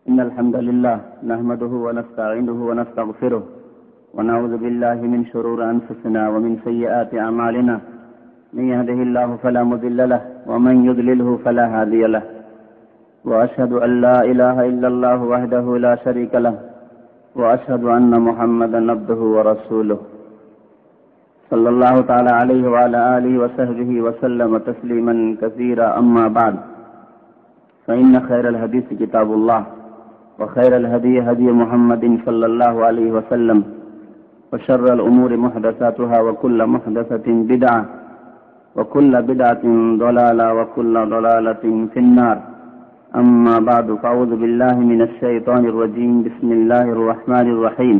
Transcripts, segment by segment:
إن الحمد لله نحمده ونستعينه ونستغفره ونعوذ بالله من شرور أنفسنا ومن سيئات أعمالنا. من يهده الله فلا مضل له ومن يضلله فلا هادي له. وأشهد أن لا إله إلا الله وحده لا شريك له وأشهد أن محمدا عبده ورسوله صلى الله تعالى عليه وعلى آله وصحبه وسلم تسليما كثيرا. أما بعد، فإن خير الحديث كتاب الله وخير الهدي هدي محمد صلى الله عليه وسلم وشر الأمور محدثاتها وكل محدثة بدعة وكل بدعة ضلالة وكل ضلالة في النار. أما بعد، فأعوذ بالله من الشيطان الرجيم. بسم الله الرحمن الرحيم.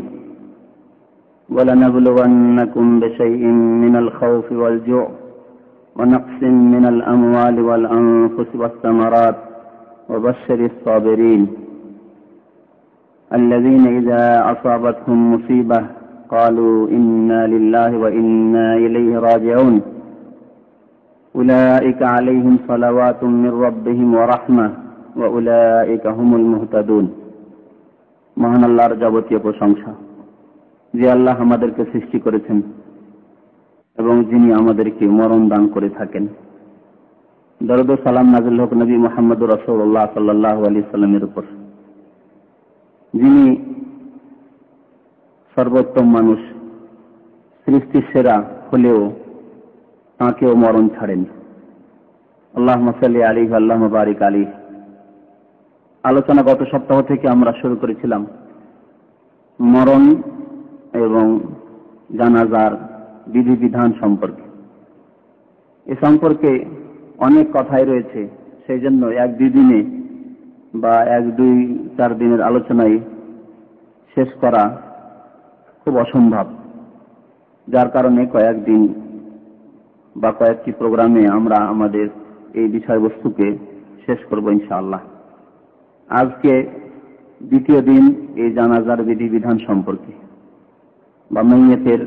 ولنبلونكم بشيء من الخوف والجوع ونقص من الأموال والأنفس والثمرات وبشر الصابرين الذين إذا أصابتهم مصيبة قالوا إنا لله وإنا إليه راجعون أولئك عليهم صلوات من ربهم ورحمة وأولئك هم المهتدون. মহান আল্লাহর যাবতীয় প্রশংসা, যে আল্লাহ আমাদেরকে সৃষ্টি করেছেন এবং যিনি আমাদেরকে মরণ দান করে থাকেন। দরুদ ও সালাম নাযিল হোক নবী মুহাম্মদুর রাসূলুল্লাহ সাল্লাল্লাহু আলাইহি সাল্লামের উপর, যিনি সর্বোত্তম মানুষ, সৃষ্টির সেরা হলেও তাঁকেও মরণ ছাড়েন। আল্লাহুম্মা সাল্লি আলাইহি আল্লাহুম্মা বারিক আলাইহি। আলোচনা গত সপ্তাহ থেকে আমরা শুরু করেছিলাম মরণ এবং জানাজার বিধিবিধান সম্পর্কে। এ সম্পর্কে অনেক কথাই রয়েছে, সেই জন্য এক দুই দিনে বা এক দুই চার দিনের আলোচনায় শেষ করা খুব অসম্ভব, যার কারণে কয়েকদিন বা কয়েকটি প্রোগ্রামে আমরা আমাদের এই বিষয়বস্তুকে শেষ করব ইনশাআল্লাহ। আজকে দ্বিতীয় দিন এই জানাজার বিধিবিধান সম্পর্কে বা মাইয়াতের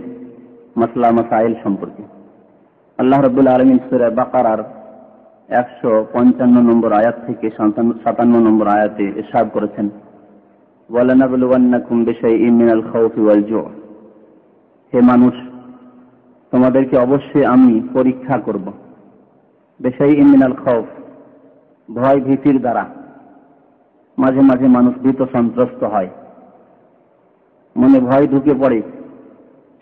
মাসলা মাসাইল সম্পর্কে। আল্লাহ রাব্বুল আলামিন সূরা বাকারার 155 নম্বর আয়াত থেকে 57 নম্বর আয়াতে ইরশাদ করেছেন, ওয়ালানাবলুওয়ান্নাকুম বিশাইইম মিনাল খাউফি ওয়াল জু'। হে মানুষ, তোমাদেরকে অবশ্যই আমি পরীক্ষা করব। বিশাইইম মিনাল খাউফ, ভয় ভীতির দ্বারা। মাঝে মাঝে মানুষ ভীত সন্ত্রস্ত হয়, মনে ভয় ঢুকে পড়ে,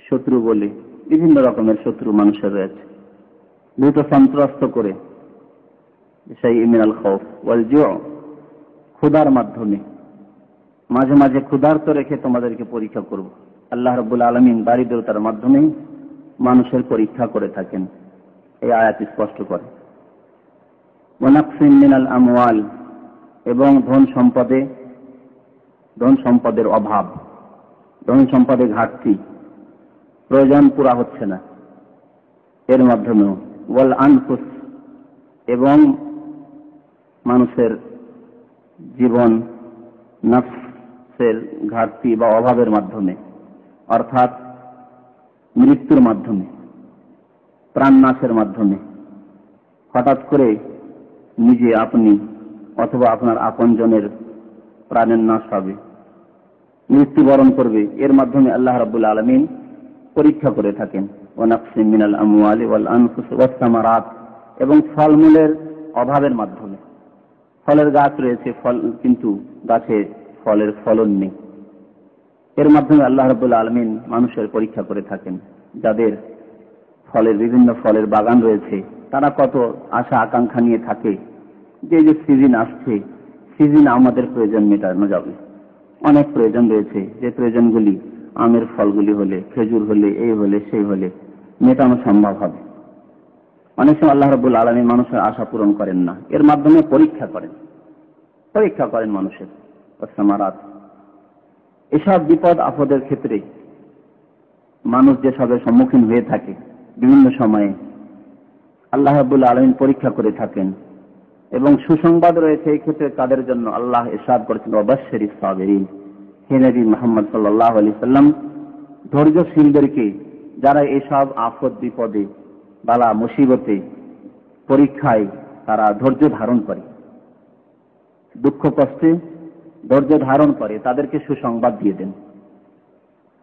শত্রু বলে বিভিন্ন রকমের শত্রু মানুষের রয়েছে, ভীত সন্ত্রস্ত করে। বিশাইইম মিনাল খাউফ ওয়াল জু', ক্ষুধার মাধ্যমে। মাঝে মাঝে ক্ষুধার্ত রেখে তোমাদেরকে পরীক্ষা করব। আল্লাহ রাব্বুল আলামিন দারিদ্রতার মাধ্যমে মানুষের পরীক্ষা করে থাকেন, এই আয়াত স্পষ্ট করে। ওয়া নাকসিম মিনাল আমওয়াল, এবং ধন সম্পদের অভাব, ধন সম্পদের ঘাটতি, প্রয়োজন পুরা হচ্ছে না, এর মাধ্যমেও। ওয়াল আনফুস, এবং মানুষের জীবন নফসের ঘাটতি বা অভাবের মাধ্যমে, অর্থাৎ মৃত্যুর মাধ্যমে, প্রাণনাশের মাধ্যমে। হঠাৎ করে নিজে আপনি অথবা আপনার আপনজনের প্রাণের নাশ হবে, মৃত্যুবরণ করবে, এর মাধ্যমে আল্লাহ রাব্বুল আলামিন পরীক্ষা করে থাকেন। ওয়া নাকসিম মিনাল আমওয়ালি ওয়াল আনফুস ওয়াস সামারাত, এবং ফলমূলের অভাবের মাধ্যমে। ফলের গাছ রয়েছে, ফল কিন্তু গাছে ফলের ফলন নেই, এর মাধ্যমে আল্লাহ রাব্বুল আলামিন মানুষের পরীক্ষা করে থাকেন। যাদের বিভিন্ন ফলের বাগান রয়েছে, তারা কত আশা আকাঙ্ক্ষা নিয়ে থাকে যে সিজন আসছে, সিজন আমাদের প্রয়োজন মেটানো যাবে। অনেক প্রয়োজন রয়েছে, যে প্রয়োজনগুলি আমের ফলগুলি হলে, খেজুর হলে, এই হলে, সেই হলে মেটানো সম্ভব হবে। অনেক সময় আল্লাহ রাব্বুল আলামিন মানুষের আশা পূরণ করেন না, এর মাধ্যমে পরীক্ষা করেন মানুষের সামারাত। এসব বিপদ আপদের ক্ষেত্রে মানুষ যেসবের সম্মুখীন হয়ে থাকে বিভিন্ন সময়ে, আল্লাহ রাব্বুল আলামিন পরীক্ষা করে থাকেন। এবং সুসংবাদ রয়েছে এই ক্ষেত্রে তাদের জন্য। আল্লাহ ইরশাদ করেছেন, ওয়াবাশশিরিস সাবিরিন। হে নবী মুহাম্মদ সাল্লাল্লাহু আলাইহি সাল্লাম, ধৈর্যশীলদেরকে, যারা এসব আফত বিপদে, বালা মুসিবতে, পরীক্ষায় তারা ধৈর্য ধারণ করে, দুঃখ কষ্টে ধৈর্য ধারণ করে তাদেরকে সুসংবাদ দিয়ে দেন।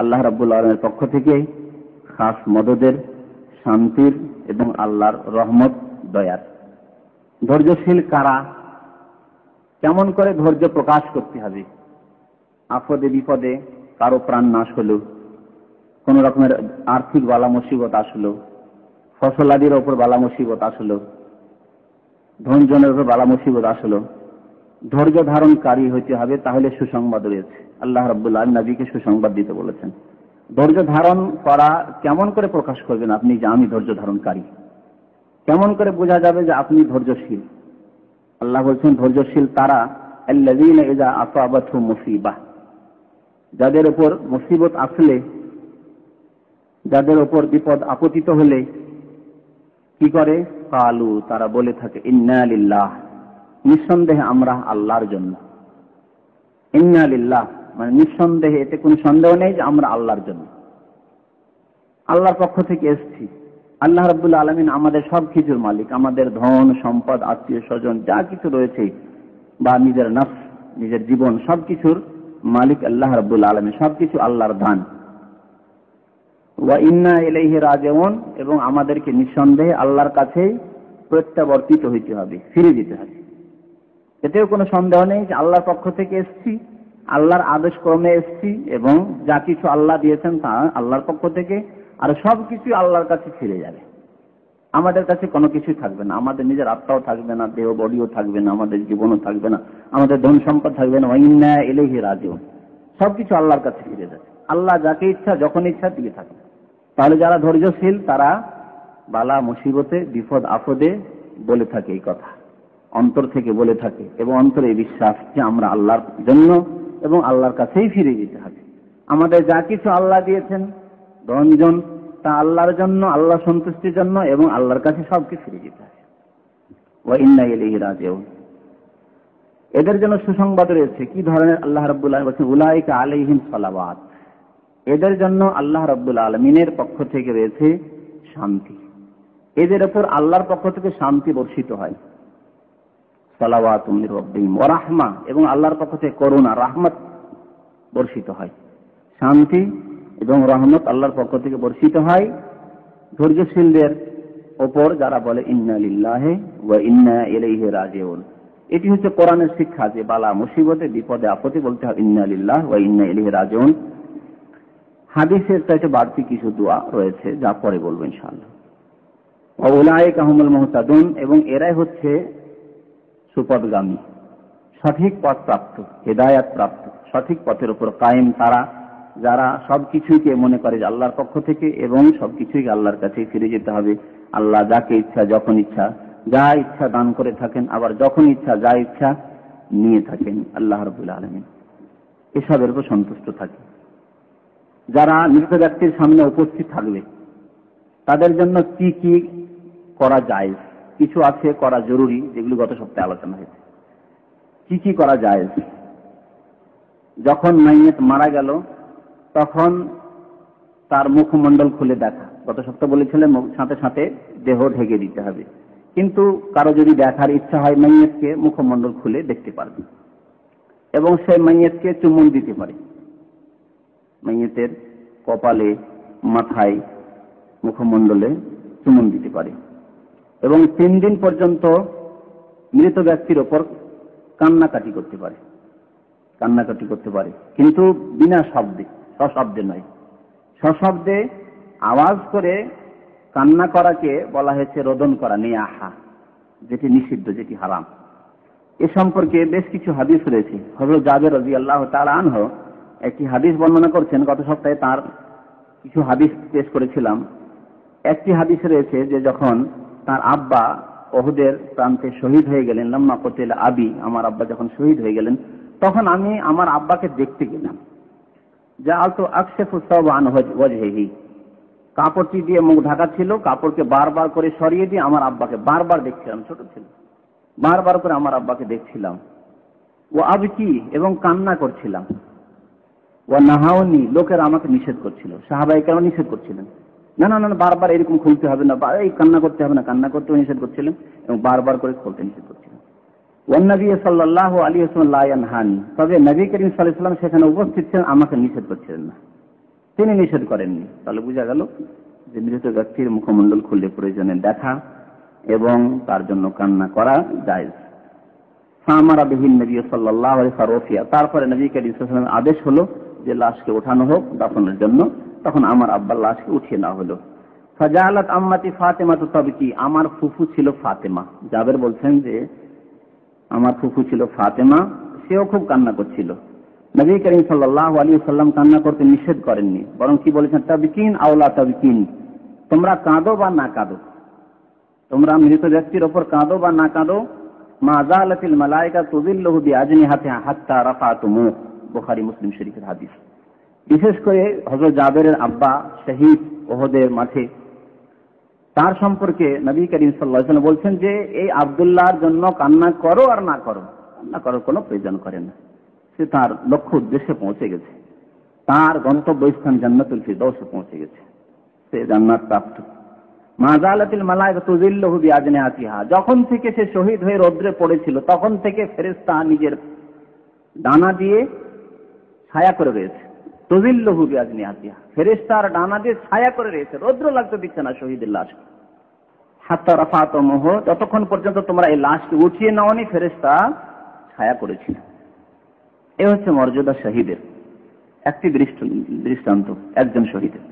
আল্লাহ রাব্বুল আলামিনের পক্ষ থেকে খাস মদদের, শান্তির এবং আল্লাহর রহমত, দয়ার। ধৈর্যশীল কারা? কেমন করে ধৈর্য প্রকাশ করতে হবে? আপদে বিপদে কারো প্রাণ নাশ হলো, কোন রকমের আর্থিক বালা মুসিবত আসলো, ফসলাদির ওপর বালা মুসিবত আসলো, ধনজনের উপর বালা মুসিবত আসলো, ধৈর্য ধারণকারী হইতে হবে, তাহলে সুসংবাদ রয়েছে। আল্লাহ রাব্বুল আলামিন নবীকে সুসংবাদ দিতে বলেছেন। ধৈর্য ধারণ করা কেমন করে প্রকাশ করবেন আপনি যে আমি ধৈর্য ধারণকারী? কেমন করে বোঝা যাবে যে আপনি ধৈর্যশীল? আল্লাহ বলছেন ধৈর্যশীল তারা আল্লাযীনা ইযা আসাবাতহুম মুসিবাহ, যাদের উপর মুসিবত আসলে, যাদের উপর বিপদ আপতিত হলে কি করে? কালু, তারা বলে থাকে ইন্না লিল্লাহ, নিঃসন্দেহে আমরা আল্লাহর জন্য। ইন্না লিল্লাহ মানে নিঃসন্দেহে, এতে কোনো সন্দেহ নেই যে আমরা আল্লাহর জন্য, আল্লাহর পক্ষ থেকে এসেছি। আল্লাহ রাব্বুল আলামিন আমাদের সব কিছুর মালিক, আমাদের ধন সম্পদ, আত্মীয় স্বজন যা কিছু রয়েছে, বা নিজের নফস, নিজের জীবন, সবকিছুর মালিক আল্লাহ রাব্বুল আলামিন, সবকিছু আল্লাহর দান। ওয়া ইন্না ইলাইহি রাজিউন, এবং আমাদেরকে নিঃসন্দেহে আল্লাহর কাছেই প্রত্যাবর্তিত হইতে হবে, ফিরে যেতে হবে। এতেও কোনো সন্দেহ নেই যে আল্লাহর পক্ষ থেকে এসেছি, আল্লাহর আদেশ ক্রমে এসেছি, এবং যা কিছু আল্লাহ দিয়েছেন তা আল্লাহর পক্ষ থেকে, আর সবকিছু আল্লাহর কাছে ফিরে যাবে। আমাদের কাছে কোনো কিছুই থাকবে না, আমাদের নিজের আত্মাও থাকবে না, দেহ বডিও থাকবে না, আমাদের জীবনও থাকবে না, আমাদের ধন সম্পদ থাকবে না। ওয়া ইন্না ইলাইহি রাজিউন, সবকিছু আল্লাহর কাছে ফিরে যাবে। আল্লাহ যাকে ইচ্ছা যখন ইচ্ছা দিয়ে থাকবে। তাহলে যারা ধৈর্যশীল তারা বালা মুসিবতে, বিপদ আপদে বলে থাকে এই কথা, অন্তর থেকে বলে থাকে, এবং অন্তরে বিশ্বাস যে আমরা আল্লাহর জন্য এবং আল্লাহর কাছেই ফিরে যেতে হবে। আমাদের যা কিছু আল্লাহ দিয়েছেন ধনজন, তা আল্লাহর জন্য, আল্লাহ সন্তুষ্টির জন্য, এবং আল্লাহর কাছে সবকিছু ফিরে যেতে হবে। ওয়া ইন্না ইলাইহি রাজিউন। এদের জন্য সুসংবাদ রয়েছে। কি ধরনের? আল্লাহ রাব্বুল আলামিন বলেন উলাইকা আলাইহিম সালাওয়াত, এদের জন্য আল্লাহ রাব্বুল আলামিনের পক্ষ থেকে রয়েছে শান্তি। এদের উপর আল্লাহর পক্ষ থেকে শান্তি বর্ষিত হয়। সালাওয়াতুম মির রাব্বিহিম ওয়া রাহমা, এবং আল্লাহর পক্ষ থেকে করুণা, রাহমত বর্ষিত হয়। শান্তি এবং রহমত আল্লাহর পক্ষ থেকে বর্ষিত হয় ধৈর্যশীলদের ওপর, যারা বলে ইন্না লিল্লাহি ওয়া ইন্না ইলাইহি রাজিউন। এটি হচ্ছে কোরআনের শিক্ষা যে বালা মুসিবতে, বিপদে আপদে বলতে হবে ইন্না লিল্লাহি ওয়া ইন্না ইলাইহি রাজিউন। হাদিসের চাইতে বাড়তি কিছু দোয়া রয়েছে, যা পরে বলবো ইনশাআল্লাহ। ওয়া উলাইকা হুমুল মুহতাদুন, এবং এরাই হচ্ছে সুপথগামী, সঠিক পথ প্রাপ্ত, হেদায়াত প্রাপ্ত, সঠিক পথের উপর কায়েম তারা, যারা সবকিছুকে মনে করে যে আল্লাহর পক্ষ থেকে, এবং সবকিছুই আল্লাহর কাছে ফিরে যেতে হবে। আল্লাহ যাকে ইচ্ছা যখন ইচ্ছা যা ইচ্ছা দান করে থাকেন, আবার যখন ইচ্ছা যা ইচ্ছা নিয়ে থাকেন আল্লাহ রাব্বুল আলামিন। এসবের উপর সন্তুষ্ট থাকে। যারা মৃত ব্যক্তির সামনে উপস্থিত থাকবে তাদের জন্য কি কি করা যায়? কিছু আছে করা জরুরি, যেগুলো গত সপ্তাহে আলোচনা হয়েছে। কি কি করা যায়? যখন মাইয়িত মারা গেল তখন তার মুখমণ্ডল খুলে দেখা, গত সপ্তাহে বলেছিলেন সাথে সাথে দেহ ঢেকে দিতে হবে। কিন্তু কারো যদি দেখার ইচ্ছা হয় মাইয়িতকে, মুখমণ্ডল খুলে দেখতে পারবে, এবং সেই মাইয়িতকে চুম্বন দিতে পারে। মাইয়িতের কপালে, মাথায়, মুখমণ্ডলে চুম্বন দিতে পারে, এবং 3 দিন পর্যন্ত মৃত ব্যক্তির ওপর কান্নাকাটি করতে পারে। কান্নাকাটি করতে পারে, কিন্তু বিনা শব্দে, সশব্দে নয়। সশব্দে আওয়াজ করে কান্না করাকে বলা হয়েছে রোদন করা, নিয়াহা, যেটি নিষিদ্ধ, যেটি হারাম। এ সম্পর্কে বেশ কিছু হাদিস রয়েছে। হযরত জাবের রাদিয়াল্লাহু তাআলা আনহু একটি হাদিস বর্ণনা করছেন। গত সপ্তাহে তার কিছু হাদিস পেশ করেছিলাম। একটি হাদিস রয়েছে যে যখন তার আব্বা উহুদের প্রান্তে শহীদ হয়ে গেলেন, লাম্মা কুতিলা আবি, আমার আব্বা যখন শহীদ হয়ে গেলেন, তখন আমি আমার আব্বাকে দেখতে গেলাম। জাআলতু আকশিফু সাওবা আন ওয়াজহিহি, কাপড়টি দিয়ে মুখ ঢাকা ছিল, কাপড়কে বারবার করে সরিয়ে দিয়ে আমার আব্বাকে বারবার দেখছিলাম। ছোট ছিল, বারবার করে আমার আব্বাকে দেখছিলাম। ও আবকি, এবং কান্না করছিলাম। ও নাহাউনি, লোকেরা আমাকে নিষেধ করছিল, সাহাবায়ে কেরাম নিষেধ করছিলেন, না না না বারবার এরকম খুলতে হবে না, এই কান্না করতে হবে না, কান্না করতে নিষেধ করছিলেন, এবং বারবার করে খুলতে নিষেধ করছিলেন। ওয়ান নবী সাল্লাল্লাহু আলাইহি ওয়াসাল্লাম লা ইয়ানহানি, তবে নবী করিম সাল্লাল্লাহু আলাইহি ওয়াসাল্লাম সেখানে উপস্থিত ছিলেন, আমাকে নিষেধ করছিলেন না, তিনি নিষেধ করেননি। তাহলে বোঝা গেল যে মৃত ব্যক্তির মুখমণ্ডল খুলে প্রয়োজনে দেখা এবং তার জন্য কান্না করা জায়েজ। ফামারা বিহিন নবী সাল্লাল্লাহু আলাইহি ওয়াসাল্লাম, তারপরে নবী করিম সাল্লাল্লাহু আলাইহি ওয়াসাল্লামের আদেশ হলো যে লাশকে ওঠানো হোক দাফনের জন্য। তখন আমার আব্বার লাশকে উঠিয়ে নেওয়া হলো। ফাজালাত আম্মাতি ফাতেমা তাবকি, আমার ফুফু ছিল ফাতেমা। জাবের বলছেন যে আমার ফুফু ছিল ফাতেমা, সেও খুব কান্না করছিল। নবী করিম সাল্লাল্লাহু আলাইহি ওয়াসাল্লাম কান্না করতে নিষেধ করেননি, বরং কি বলেছেন, তাবকিন আওলা তাবকিন, তোমরা কাঁদো বা না কাঁদো, তোমরা মৃত ব্যক্তির ওপর কাঁদো বা না কাঁদো। মা যালাতিল মালায়েকা তুযিল্লুহু বিআজনিহাতিহা হাত্তা রাফাতুমু, বুখারী মুসলিম শরীফের হাদিস। বিশেষ করে হযরত জাবেরের আব্বা শহীদ ওহদের মাঠে, তার সম্পর্কে নবী করিম সাল্লাল্লাহু আলাইহি ওয়াসাল্লাম বলছেন যে এই আব্দুল্লাহর জন্য কান্না করো আর না করো, কান্না করার কোনো প্রয়োজন করে না, সে তার লক্ষ্য উদ্দেশ্যে পৌঁছে গেছে, তার গন্তব্যস্থান জান্নাতুল ফিরদাউসে পৌঁছে গেছে, সে জান্নাত প্রাপ্ত। মা যালাতিল মালায়েকা তুযিল্লুহু বিআজনিহাতিহা, যখন থেকে সে শহীদ হয়ে রৌদ্রে পড়েছিল তখন থেকে ফেরেশতা নিজের ডানা দিয়ে ছায়া করে রয়েছে। তুযিল্লুহু বিআজনিহাতিহা, ফেরেশতার ডানা দিয়ে ছায়া করে রয়েছে, রৌদ্র লাগতে দিচ্ছে না শহীদের লাশ। হাত্তা রাফাতুমুহু, যতক্ষণ পর্যন্ত তোমরা এই লাশকে উঠিয়ে নাওনি ফেরেশতা ছায়া করেছিল। এ হচ্ছে মর্যাদা শহীদের একটি দৃষ্টান্ত, একজন শহীদের।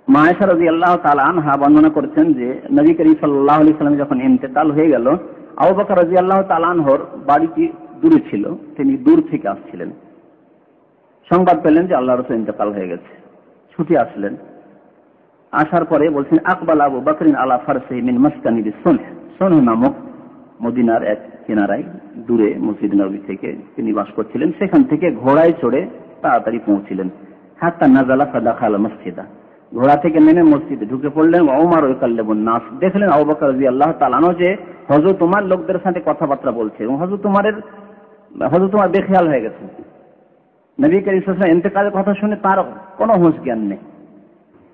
মা আয়েশা রাদিয়াল্লাহু তাআলা আনহা বর্ণনা করছেন যে নবী করিম সাল্লাল্লাহু আলাইহি ওয়াসাল্লাম যখন ইন্তেকাল হয়ে গেল, আবু বকর রাদিয়াল্লাহু তাআলা আনহুর বাড়িটি দূরে ছিল, তিনি দূর থেকে আসছিলেন, সংবাদ পেলেন যে আল্লাহর রাসূল ইন্তেকাল হয়ে গেছে, ছুটে আসলেন। আসার পরে বলছেন, আকবাল আবু বকরিন আলা ফারসিহি মিন মাসকানি বিসুনহ, সুনহ নামক মদিনার এক কিনারায় দূরে মসজিদ নববী থেকে তিনি বাস করছিলেন, সেখান থেকে ঘোড়ায় চড়ে তাড়াতাড়ি পৌঁছিলেন। হাত্তা নাযালা ফাদাখালা মসজিদা, ঘোড়া থেকে নেমে মসজিদে ঢুকে পড়লেন। ওমর ইয়াকাল্লাবুন নাস, দেখলেন আবু বকর রাদিয়াল্লাহু তাআলা আনহু যে হযরত তোমার লোকদের সাথে কথাবার্তা বলছে এবং হযরত তোমার বেখেয়াল হয়ে গেছে। নবী করিম সাল্লাল্লাহু আলাইহি ওয়াসাল্লাম ইন্তেকালের কথা শুনে তার কোনো হুঁশ জ্ঞান নেই।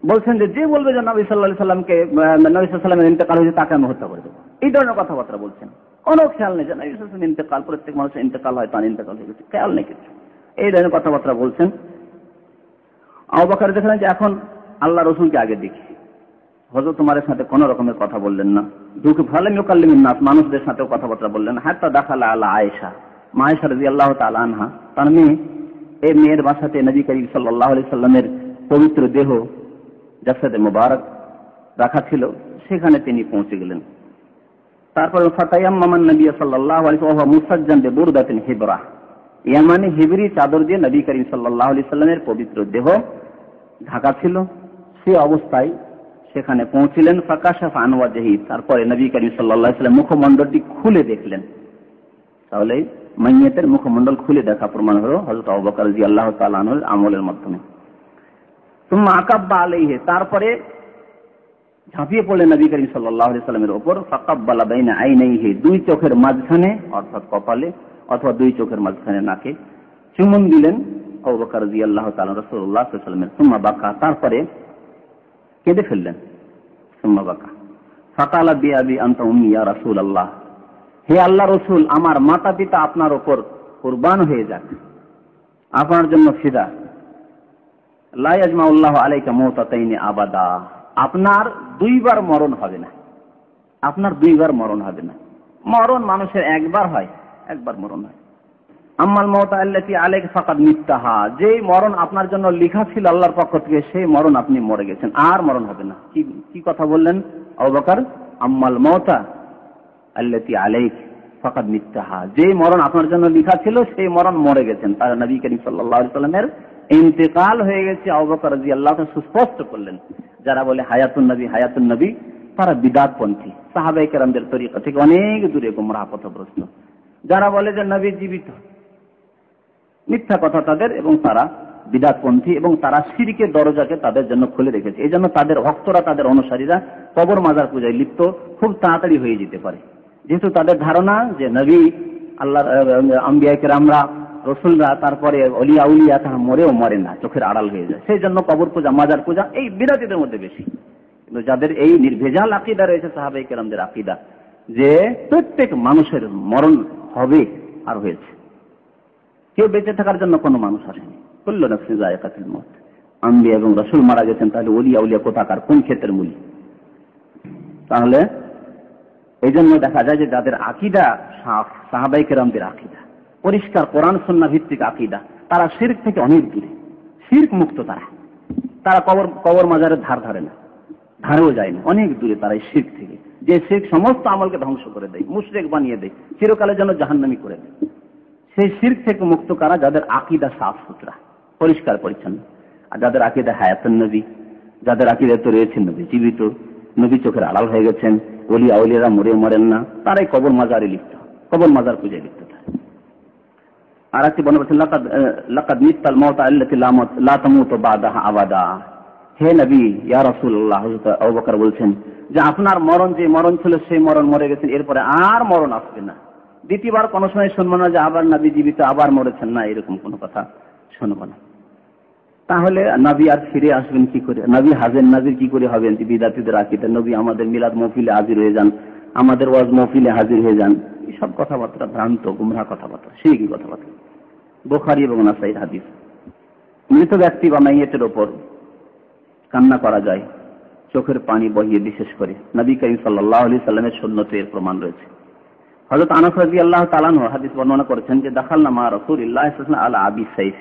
বলছেন যে বলবে যে নবী সাল্লাল্লাহু আলাইহি ওয়াসাল্লামকে, নবী সাল্লাল্লাহু আলাইহি ওয়াসাল্লামের ইন্তেকাল হয়েছে তাকে আমি হত্যা করে দেব, এই ধরনের কথাবার্তা বলছেন। কোনো খেয়াল নেই যে নবী সাল্লাল্লাহু আলাইহি ওয়াসাল্লাম ইন্তেকাল, প্রত্যেক মানুষের ইন্তেকাল হয়, তার ইন্তেকাল হয়ে গেছে, খেয়াল নেই কিছু, এই ধরনের কথাবার্তা বলছেন। আবু বকর দেখলেন যে এখন আল্লাহ রাসূলকে আগে দেখি, হযরত তোমার সাথে কোন রকমের কথা বললেন না, ঢুকে ফালাম ইউকাল্লিমুন নাস, মানুষদের সাথেও কথাবার্তা বললেন না। হাত্তা দাখালা আলা আয়েশা, মা আয়েশা রাদিয়াল্লাহু তাআলা আনহা, তার মেয়ে, এই মেয়ের বাসাতে নবী করিম সাল্লাল্লাহু আলাইহি সাল্লামের পবিত্র দেহ জাসাদে মুবারক রাখা ছিল, সেখানে তিনি পৌঁছে গেলেন। তারপর ফাতায়াম্মামান নবী সাল্লাল্লাহু আলাইহি ওয়া হুয়া মুসাজ্জান বিবুরদাতিন হিবরা, ইয়ামানি হিবরি চাদর দিয়ে নবী করিম সাল্লাল্লাহু আলাইহি সাল্লামের পবিত্র দেহ ঢাকা ছিল, সে অবস্থায় সেখানে পৌঁছিলেন। ফাকাশাফা আন ওয়াজহি, তারপরে নবী করিম সাল্লাল্লাহু আলাইহি সাল্লাম মুখমণ্ডলটি খুলে দেখলেন। তাহলে মাইয়াতের মুখমণ্ডল খুলে দেখা প্রমাণ হলো হযরত আবু বকর রাদিয়াল্লাহু তাআলা আনহুর আমলের মাধ্যমে। সুম্মা আকাব্বা আলাইহি, তারপরে ঝাঁপিয়ে পড়লেন নবী করিম সাল্লাল্লাহু আলাইহি সাল্লামের উপর। ফাকাব্বালা বাইনা আইনাইহি, দুই চোখের মাঝখানে অর্থাৎ কপালে অথবা দুই চোখের মাঝখানে নাকে চুমুন দিলেন আবু বকর রাদিয়াল্লাহু তাআলা রাসূলুল্লাহ সাল্লাল্লাহু আলাইহি ওয়াসাল্লামের। সুম্মা বাকা, তারপরে কেঁদে ফেললেন। সুম্মা বাকা ফাকালা বিআবি আনতা উম্মি ইয়া রাসূলুল্লাহ, হে আল্লাহ রাসূল, আমার মাতা পিতা আপনার উপর কুরবান হয়ে যাক, আপনার জন্য ফিদা। লা ইয়াজমাউল্লাহু আলাইকা মাউতাতাইনি আবাদা, আপনার দুইবার মরণ হবে না, আপনার দুইবার মরণ হবে না। মরণ মানুষের একবার হয়, একবার মরণ হয়। আম্মাল মাউতা আল্লাতী আলাইকা ফাকাদ মিত্তাহা, যে মরণ আপনার জন্য লেখা ছিল আল্লাহর পক্ষ থেকে, সেই মরণ আপনি মরে গেছেন, আর মরণ হবে না। কি কথা বললেন আবু বকর? আম্মাল মাউতা আল্লাতী আলাইকা ফাকাদ মিত্তাহা, যে মরণ আপনার জন্য লেখা ছিল সেই মরণ মরে গেছেন। তার নবী করিম সাল্লাল্লাহু আলাইহি সাল্লামের ইন্তেকাল হয়ে গেছে। আবু বকর রাদিয়াল্লাহু তাআলা সুস্পষ্ট করলেন। যারা বলে হায়াতুন নবী, তারা বিদআতপন্থী, সাহাবায়ে কেরামদের তরিকা থেকে অনেক দূরে গোমরাহ পথভ্রষ্ট। যারা বলে যে নবী জীবিত, মিথ্যা কথা তাদের, এবং তারা বিদআতপন্থী, এবং তারা শিরকের দরজাকে তাদের জন্য খুলে রেখেছে। এই জন্য তাদের ভক্তরা, তাদের অনুসারীরা কবর মাজার পূজায় লিপ্ত খুব তাড়াতাড়ি হয়ে যেতে পারে, যেহেতু তাদের ধারণা যে নবী, আল্লাহ আম্বিয়া কেরামরা, রসুলরা, তারপরে অলিয়া উলিয়া, তারা মরেও মরে না, চোখের আড়াল হয়ে যায়। সেই জন্য কবর পূজা, মাজার পূজা এই বিদাতীদের মধ্যে বেশি। কিন্তু যাদের এই নির্ভেজাল আকীদা রয়েছে, সাহাবায়ে কেরামদের আকীদা, যে প্রত্যেক মানুষের মরণ হবে আর হয়েছে। কেউ বেঁচে থাকার জন্য কোনো মানুষ আসেনি। কুল্লু নাফসিন যায়কাতুল মউত। আম্বিয়া এবং রাসূল মারা গেছেন, তাহলে ওলি আউলিয়া কোথাকার, কোন ক্ষেত্রের মূল? তাহলে এই জন্য দেখা যায় যে যাদের আকীদা সাফ, সাহাবায়ে কেরামদের আকীদা পরিষ্কার, কোরআন সুন্নাহ ভিত্তিক আকীদা, তারা শিরক থেকে অনেক দূরে, শিরক মুক্ত। তারা কবর মাজারের ধার ধারে না, ধারেও যায় না, অনেক দূরে তারা এই শিরক থেকে, যে শিরক সমস্ত আমলকে ধ্বংস করে দেয়, মুশরিক বানিয়ে দেয়, চিরকালের জন্য জাহান্নামী করে দেয়। সেই শিরক থেকে মুক্ত কারা? যাদের আকীদা সাফ সুতরা, পরিষ্কার পরিচ্ছন্ন। আর যাদের আকীদা হায়াতুন নবী, যাদের আকীদা তো রয়েছে নবী জীবিত, নবী চোখের আড়াল হয়ে গেছেন, ওলি আউলিয়ারা মরেন না, তারাই কবর মাজারে লিপ্ত, কবর মাজার পূজায় লিপ্ত থাকে। আর একটি বর্ণনা বলছেন, লাকাদ মিত্তাল মাউতা আল্লাতী লা তামুতু বাদাহা আবাদা। হে নবী, ইয়া রাসূলুল্লাহ, হযরত আবু বকর বলছেন যে আপনার মরণ যে মরণ ছিল সেই মরণ মরে গেছেন, এরপরে আর মরণ আসবে না। দ্বিতীয়বার কোনো সময় শুনবো না যে আবার নবী জীবিত আবার মরেছেন, না, এরকম কোনো কথা শুনবো না। তাহলে নবী আর ফিরে আসবেন কি করে? নবী হাজির নাজির কি করে হবেন? বিদাতীদের আকীদা নবী আমাদের মিলাদ মাহফিলে হাজির হয়ে যান, আমাদের ওয়াজ মাহফিলে হাজির হয়ে যান, এইসব কথাবার্তা ভ্রান্ত গুমরাহ কথাবার্তা, শিরকি কথাবার্তা। বুখারী এবং নাসাঈর হাদিস। মৃত ব্যক্তি বা মাইয়িতের উপর কান্না করা যায়, চোখের পানি বহিয়ে, বিশেষ করে নবী করিম সাল্লাল্লাহু আলাইহি সাল্লামের সুন্নতে এর প্রমাণ রয়েছে। হযরত আনাস রাদিয়াল্লাহু তাআলা আনহু হাদিস বর্ণনা করেছেন যে দাখালনা মা রাসূলিল্লাহ সাল্লাল্লাহু আলাইহি ওয়াসাল্লাম আলা আবি সাইফ।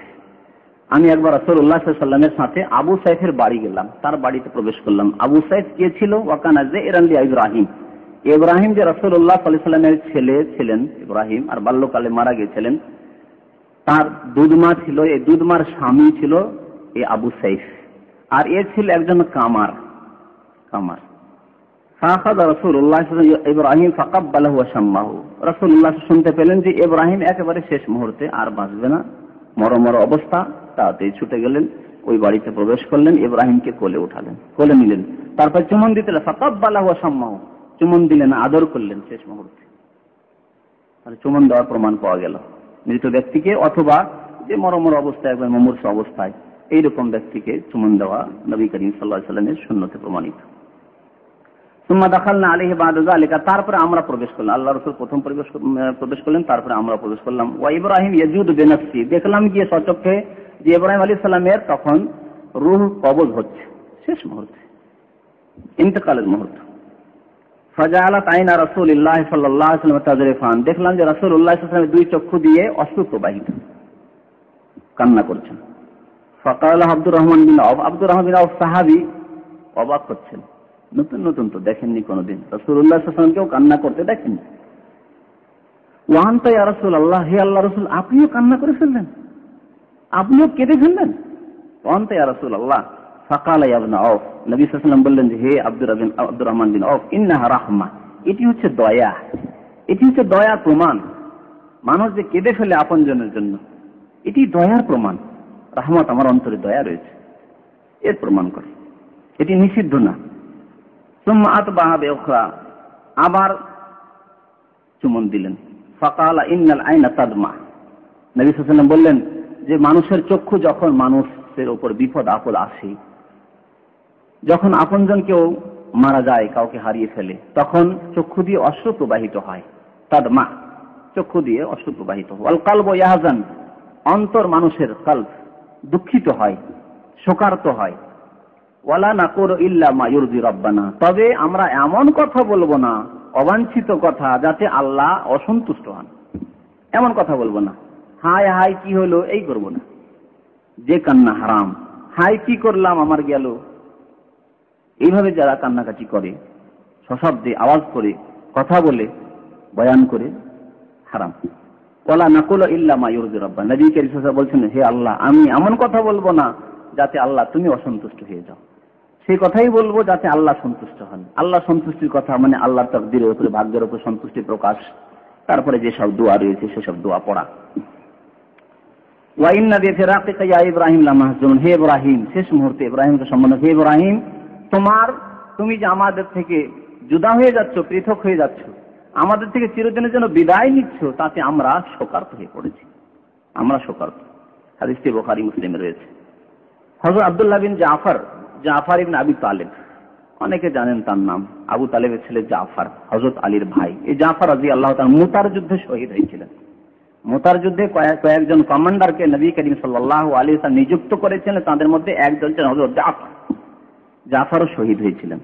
আমি একবার রাসূলুল্লাহ সাল্লাল্লাহু আলাইহি ওয়াসাল্লামের সাথে আবু সাইফের বাড়ি গেলাম, তার বাড়িতে প্রবেশ করলাম। আবু সাইফ কে ছিল? ওয়াকানা যায়রান লি ইব্রাহিম। ইব্রাহিম যে রাসূলুল্লাহ সাল্লাল্লাহু আলাইহি ওয়াসাল্লামের ছেলে ছিলেন, ইব্রাহিম, আর বাল্যকালে মারা গিয়েছিলেন, তার দুধমা ছিল, এই দুধমার স্বামী ছিল এই আবু সাইফ, আর এ ছিল একজন কামার। ফাখাযা রাসূলুল্লাহ সাল্লাল্লাহু আলাইহি ওয়াসাল্লাম ইব্রাহিম ফাকাব্বালাহু ওয়া শাম্মাহু। রাসূলুল্লাহ শুনতে পেলেন যে ইব্রাহিম একেবারে শেষ মুহূর্তে আর বাঁচবে না, মরমর অবস্থা, তাতেই ছুটে গেলেন, ওই বাড়িতে প্রবেশ করলেন, ইব্রাহিমকে কোলে উঠালেন, কোলে নিলেন, তারপর চুমন দিতে ফাকাব্বালাহু ওয়া শাম্মাহু, চুমন দিলেন, আদর করলেন শেষ মুহূর্তে। তাহলে চুমন দেওয়ার প্রমাণ পাওয়া গেল মৃত ব্যক্তিকে, অথবা যে মরমর অবস্থায়, একবার মুমূর্ষ অবস্থায় এইরকম ব্যক্তিকে চুমন দেওয়া নবী করিম সাল্লাল্লাহু আলাইহি ওয়াসাল্লামের সুন্নতে প্রমাণিত। সুম্মা দাখালনা আলাইহি বা'দা যালিকা, তারপরে আমরা প্রবেশ করলাম, আল্লাহ রাসূল প্রথম প্রবেশ করলেন, তারপরে আমরা প্রবেশ করলাম। ওয়া ইব্রাহিম ইয়াজুদু বিনাফসি, দেখলাম গিয়ে সচক্ষে যে ইব্রাহিম আলাইহিস সালামের তখন রূহ কবজ হচ্ছে, শেষ মুহূর্তে, ইন্তেকালের মুহূর্ত। ফাজাআলাত আইনা রাসূলিল্লাহ সাল্লাল্লাহু আলাইহি ওয়াসাল্লাম তাজরিফান, দেখলাম যে রাসূলুল্লাহ সাল্লাল্লাহু আলাইহি ওয়াসাল্লামের দুই চক্ষু দিয়ে অশ্রু প্রবাহিত, কান্না করছেন। ফাকাল আব্দুর রহমান বিন আওফ, আব্দুর রহমান বিন আওফ সাহাবী, অবাক হচ্ছেন, নতুন নতুন তো দেখেননি কোনদিন, রাসূলুল্লাহ সাল্লাল্লাহু আলাইহি ওয়াসাল্লামকেও কান্না করতে দেখেননি। ওয়া আনতা ইয়া রাসূলুল্লাহ, হে আল্লাহর রাসূল, আপনিও কান্না করে ফেললেন, আপনিও কেঁদে ফেললেন। ওয়া আনতা ইয়া রাসূলুল্লাহ, ফাকাল ইয়া ইবনে আওফ, নবী সাল্লাল্লাহু আলাইহি ওয়াসাল্লাম বললেন যে হে আব্দুর রহমান বিন আওফ, ইন্নাহা রাহমা, এটি হচ্ছে দয়া, এটি হচ্ছে দয়ার প্রমাণ। মানুষ যে কেঁদে ফেলে আপনজনের জন্য, এটি দয়ার প্রমাণ। রহমত, আমার অন্তরে দয়া রয়েছে, এর প্রমাণ করে, এটি নিষিদ্ধ না। সুম্মা আতবাহা বিউখরা, আবার চুমন দিলেন। ফাকালা ইন্নাল আইনা তাদমা, নবী সাল্লাল্লাহু আলাইহি ওয়াসাল্লাম বললেন যে মানুষের চক্ষু, যখন মানুষের উপর বিপদ আপদ আসে, যখন আপনজন কেউ মারা যায়, কাউকে হারিয়ে ফেলে, তখন চক্ষু দিয়ে অশ্রু প্রবাহিত হয়, তাদমা, চক্ষু দিয়ে অশ্রু প্রবাহিত হয়। ওয়াল কলবু ইয়াহজান, অন্তর মানুষের কলব দুঃখিত হয়, শোকার্ত হয়। ওয়ালা নাকুলু ইল্লা মা ইউরদি রাব্বানা, তবে আমরা এমন কথা বলবো না, অবাঞ্ছিত কথা, যাতে আল্লাহ অসন্তুষ্ট হন, এমন কথা বলবো না। হায় হায় কি হলো, এই করবো না, যে কান্না হারাম, হায় কি করলাম আমার গেল, এইভাবে যারা কান্নাকাটি করে, সশব্দে আওয়াজ করে, কথা বলে, বয়ান করে, হারাম। ওয়ালা নাকুলু ইল্লা মা ইউরদি রাব্বানা, নবী কারীম সাল্লাল্লাহু আলাইহি ওয়াসাল্লাম বলছেন, হে আল্লাহ, আমি এমন কথা বলবো না যাতে আল্লাহ তুমি অসন্তুষ্ট হয়ে যাও, সেই কথাই বলবো যাতে আল্লাহ সন্তুষ্ট হন। আল্লাহ সন্তুষ্টির কথা মানে আল্লাহর তাকদীরের উপরে, ভাগ্যের উপর সন্তুষ্টি প্রকাশ, তারপরে যে সব দোয়া রয়েছে সেসব দোয়া পড়া। ওয়া ইন্না বিফিরাকিকা ইয়া ইব্রাহিম লামাহজুন, হে ইব্রাহিম, শেষ মুহূর্তে ইব্রাহিমকে সম্বোধন, হে ইব্রাহিম, তুমি যে আমাদের থেকে জুদা হয়ে যাচ্ছ, পৃথক হয়ে যাচ্ছ, আমাদের থেকে চিরদিনের জন্য বিদায় নিচ্ছ, তাতে আমরা শোকার্ত হয়ে পড়েছি, আমরা শোকার্ত। হাদিসটি বুখারী মুসলিমে রয়েছে। হযরত আব্দুল্লাহ বিন জাফর ইবনে আবি তালিব অনেকে জানেন তার নাম, আবু তালেবের ছেলে জাফর, হযরত আলীর ভাই। এই জাফর রাদিয়াল্লাহু তাআলা মুতার যুদ্ধে শহীদ হয়েছিলেন। মুতার যুদ্ধে কয়েকজন কমান্ডারকে নবী করিম সাল্লাল্লাহু আলাইহি ওয়াসাল্লাম নিযুক্ত করেছিলেন, তাদের মধ্যে একজন ছিলেন হযরত জাফর। জাফরও শহীদ হয়েছিলেন।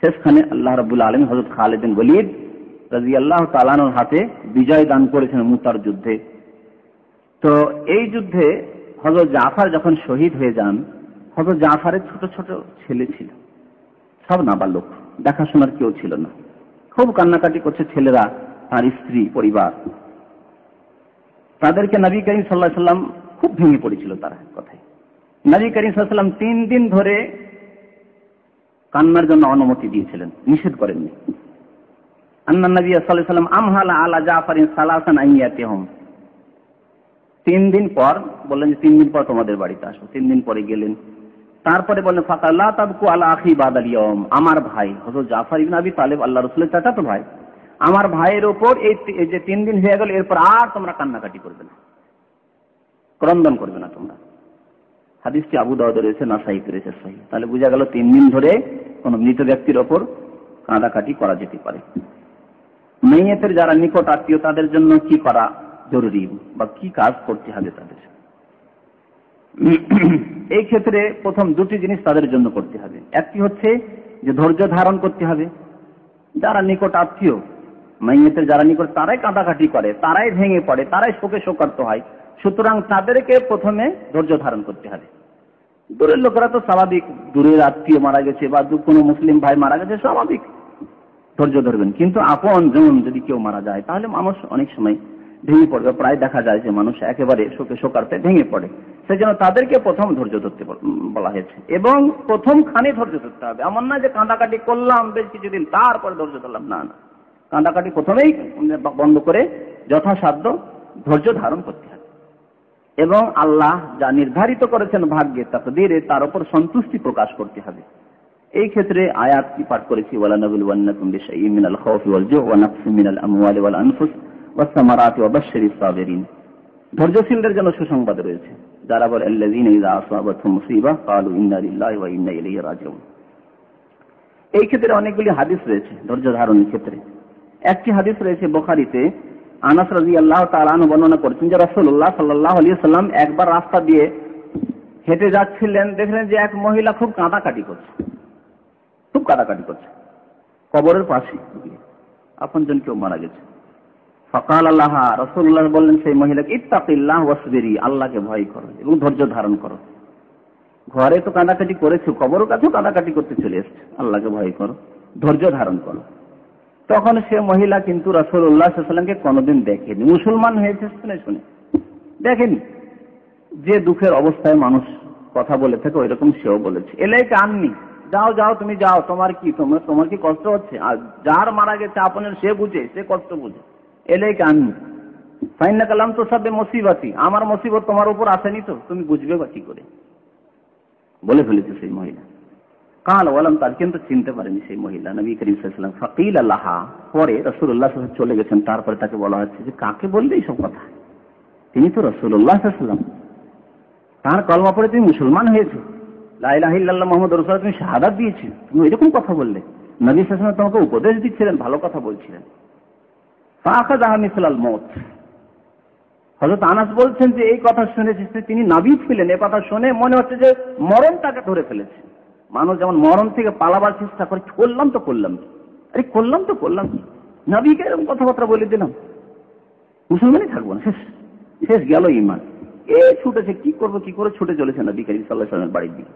শেষখানে আল্লাহ রাব্বুল আলামিন হযরত খালিদ বিন ওয়ালিদ রাদিয়াল্লাহু তাআলা আনহুর হাতে বিজয় দান করেছেন মুতার যুদ্ধে। তো এই যুদ্ধে হযরত জাফর যখন শহীদ হয়ে যান, হযরত জাফরের ছোট ছোট ছেলে ছিল, সব নাবালক, দেখাশোনার কেউ ছিল না। খুব কান্নাকাটি করছে ছেলেরা, তার স্ত্রী, পরিবার। তাদেরকে নবী করিম সাল্লাল্লাহু আলাইহি ওয়াসাল্লাম খুব ভেঙে পড়েছিল তারা কথায়। নবী করিম সাল্লাল্লাহু আলাইহি ওয়াসাল্লাম 3 দিন ধরে কান্নার জন্য অনুমতি দিয়েছিলেন, নিষেধ করেননি। আন্না নবী সাল্লাল্লাহু আলাইহি ওয়াসাল্লাম আমহালা আলা জাফরিন সালাসান আইয়াতিহুম, 3 দিন পর বললেন যে 3 দিন পর তোমাদের বাড়িতে আসো। 3 দিন পরে গেলেন। তারপরে বললেন ফাকাল লা তাবকু আলা আখি বাদাল ইয়াউম, আমার ভাই হযরত জাফর ইবনে আবি তালেব আল্লাহর রাসূলের চাচাতো ভাই, আমার ভাইয়ের উপর এই যে 3 দিন হয়ে গেল, এরপর আর তোমরা কান্নাকাটি করবে না, ক্রন্দন করবে না তোমরা। হাদিসটি আবু দাউদে রয়েছে, নাসাইতে রয়েছে সহিহ। তাহলে বোঝা গেল 3 দিন ধরে কোন মৃত ব্যক্তির ওপর কাঁদাকাটি করা যেতে পারে। মাইয়াতের যারা নিকট আত্মীয় তাদের জন্য কি করা জরুরি বা কি কাজ করতে হবে তাদের? এই ক্ষেত্রে প্রথম 2টি জিনিস তাদের জন্য করতে হবে। একটি হচ্ছে যে ধৈর্য ধারণ করতে হবে। যারা নিকট আত্মীয়, মাইয়াতের যারা নিকট, তারাই কাঁদাকাটি করে, তারাই ভেঙে পড়ে, তারাই শোকে শোকার্ত হয়। সুতরাং তাদেরকে প্রথমে ধৈর্য ধারণ করতে হবে। দূরের লোকেরা তো স্বাভাবিক, দূরের আত্মীয় মারা গেছে বা কোনো মুসলিম ভাই মারা গেছে, স্বাভাবিক ধৈর্য ধরবেন। কিন্তু আপন জন যদি কেউ মারা যায় তাহলে মানুষ অনেক সময় ভেঙে পড়বে। প্রায় দেখা যায় যে মানুষ একেবারে শোকে শোকার্তে ভেঙে পড়ে। সেই জন্য তাদেরকে প্রথম ধৈর্য ধরতে বলা হয়েছে, এবং প্রথম খানে ধৈর্য ধরতে হবে। এমন না যে কাঁদাকাটি করলাম বেশ কিছুদিন তারপরে ধৈর্য ধরলাম, না না, কাঁদাকাটি প্রথমেই বন্ধ করে যথাসাধ্য ধৈর্য ধারণ করতে হবে। এবং আল্লাহ যা নির্ধারিত করেছেন ভাগ্যে, তাকদীরে, তার উপর সন্তুষ্টি প্রকাশ করতে হবে। এই ক্ষেত্রে আয়াত কি পাঠ করেছি, ওয়ালা নাবলুওয়ান্নাকুম বিশাইইন মিনাল খাউফি ওয়াল জু'i ওয়া নাকসিম মিনাল আমওয়ালি ওয়াল আনফুস ওয়াস সামারাতি ওয়া বাশশিরিস সাবিরিন। ধৈর্যশীলদের জন্য সুসংবাদ রয়েছে, যারা বলে আল্লাযীনা ইযা আসাবাতহুম মুসিবা ক্বালু ইন্না লিল্লাহি ওয়া ইন্না ইলাইহি রাজিউন। এই ক্ষেত্রে অনেকগুলি হাদিস রয়েছে ধৈর্য ধারণের ক্ষেত্রে। একটি হাদিস রয়েছে বুখারীতে, আনাস রাদিয়াল্লাহু তাআলা আনহু বর্ণনা করেছেন যে রাসূলুল্লাহ সাল্লাল্লাহু আলাইহি ওয়াসাল্লাম একবার রাস্তা দিয়ে হেঁটে যাচ্ছিলেন, দেখলেন যে এক মহিলা খুব কাঁদাকাটি করছে, খুব কাঁদাকাটি করছে কবরের পাশে, আপনজন কেউ মারা গেছে। ফাকাল আল্লাহ, রাসূলুল্লাহ বললেন সেই মহিলাকে, ইত্তাকিল্লাহ ওয়াসবিরি, আল্লাহকে ভয় করো এবং ধৈর্য ধারণ করো। ঘরে তো কাঁদাকাটি করেছো, কবরের কাছেও কাঁদাকাটি করতে চলে এসছে, আল্লাহকে ভয় করো, ধৈর্য ধারণ করো। তখন সে মহিলা কিন্তু রাসূলুল্লাহ সাল্লাল্লাহু আলাইহি ওয়াসাল্লামকে কোনোদিন দেখেনি, মুসলমান হয়েছে শুনে শুনে, দেখেনি। যে দুঃখের অবস্থায় মানুষ কথা বলে থাকে ওই রকম সেও বলেছে, এলাইকে আননি, যাও যাও তুমি যাও, তোমার কি কষ্ট হচ্ছে? আর যার মারা গেছে আপনার, সে বুঝে, সে কষ্ট বুঝে। এলাইকে আননি ফাইন্নাকা লাম তুসাব্বি মুসিবাতি, আমার মুসিবত তোমার উপর আসেনি তো তুমি বুঝবে বা কি করে, বলে ফেলেছে সেই মহিলা। কাল ওয়ালাম তার, কিন্তু চিনতে পারেনি সেই মহিলা নবী করিম সাল্লাল্লাহু আলাইহি ওয়াসাল্লাম। ফাকিল লাহা, পরে রাসূলুল্লাহ সাল্লাল্লাহু আলাইহি ওয়াসাল্লাম চলে গেছেন, তারপরে তাকে বলা হচ্ছে যে কাকে বললে এইসব কথা? তিনি তো রাসূলুল্লাহ সাল্লাল্লাহু আলাইহি ওয়াসাল্লাম, তার কলমা পড়ে তুমি মুসলমান হয়েছো, লা ইলাহা ইল্লাল্লাহ মুহাম্মাদুর রাসূলুল্লাহ তুমি শাহাদাত দিয়েছো, তুমি এরকম কথা বললে? নবী সাল্লাল্লাহু আলাইহি ওয়াসাল্লাম তোমাকে উপদেশ দিচ্ছিলেন, ভালো কথা বলছিলেন। ফাআখাযাহা মিসলাল মউত। হযরত আনাস বলছেন যে এই কথা শুনেছি, তিনি নবী ছিলেন, এই কথা শুনে মনে হচ্ছে যে মরণ তাকে ধরে ফেলেছে। মানুষ যেমন মরণ থেকে পালাবার চেষ্টা করে, করলাম তো করলাম, আরে করলাম তো করলাম, নবীকে এরকম কথাবার্তা বলে দিলাম, মুসলমানই থাকবো না, শেষ শেষ গেল ঈমান। এ ছুটেছে, কি করবো, কি করে ছুটে চলেছে নবী করিম সাল্লাল্লাহু আলাইহি ওয়াসাল্লামের বাড়ির দিকে।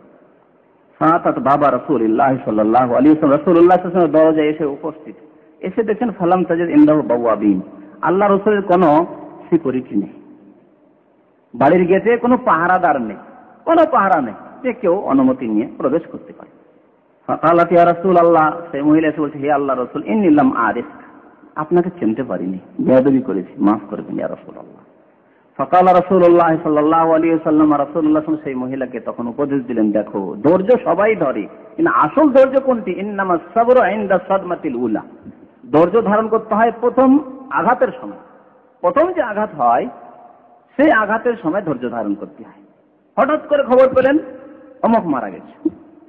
ফাতাত বাবা রাসূলুল্লাহ সাল্লাল্লাহু আলাইহি ওয়াসাল্লাম, রাসূলুল্লাহ সাল্লাল্লাহু আলাইহি ওয়াসাল্লাম দরজায় এসে উপস্থিত, এসে দেখেন ফালাম তাজিদ ইনদাহু বাওয়াবিন, আল্লাহ রাসূলের কোনো সিকিউরিটি নেই, বাড়ির গেটে কোনো পাহারাদার নেই, কোনো পাহারা নেই যে কেউ অনুমতি নিয়ে প্রবেশ করতে পারে। ফাকালাত ইয়া রাসূলুল্লাহ, সেই মহিলা এসে বলছে, হে আল্লাহর রাসূল, ইন্নী লাম আরিফ, আপনাকে চিনতে পারিনি, বেয়াদবি করেছি, মাফ করবেন ইয়া রাসূলুল্লাহ। ফাকাল রাসূলুল্লাহ সাল্লাল্লাহু আলাইহি ওয়াসাল্লাম, রাসূলুল্লাহ সেই মহিলাকে তখন উপদেশ দিলেন, দেখো ধৈর্য সবাই ধরে, কিন্তু আসল ধৈর্য কোনটি? ইন্নামাস সাবরু ইনদা সাদমাতিল উলা, ধৈর্য ধারণ করতে হয় প্রথম আঘাতের সময়। প্রথম যে আঘাত হয় সেই আঘাতের সময় ধৈর্য ধারণ করতে হয়। হঠাৎ করে খবর পেলেন অমুক মারা গেছে,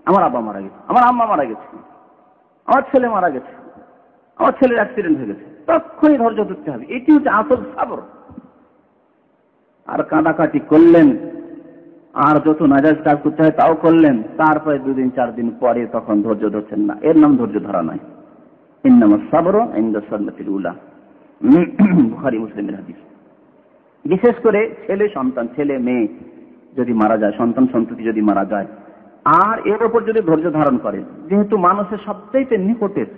আমার আব্বা মারা গেছে, আমার আম্মা মারা গেছে, আমার ছেলে মারা গেছে, আমার ছেলের অ্যাক্সিডেন্ট হয়ে গেছে, তখনই ধৈর্য ধরতে হবে। এটি হচ্ছে আসল সাবর। আর কাঁদাকাটি করলেন, আর যত নাজায়েজ কাজ করতে হয় তাও করলেন, তারপরে 2 দিন 4 দিন পরে তখন ধৈর্য ধরছেন না, এর নাম ধৈর্য ধরা নয়। ইন্নামাস সাবরু ইনদা সাদমাতিল উলা, বুখারী মুসলিমের হাদিস। বিশেষ করে ছেলে সন্তান, ছেলে মেয়ে যদি মারা যায়, সন্তান সন্ততি যদি মারা যায়, আর এর উপর যদি ধৈর্য ধারণ করে, যেহেতু মানুষের সবচাইতে নিকটের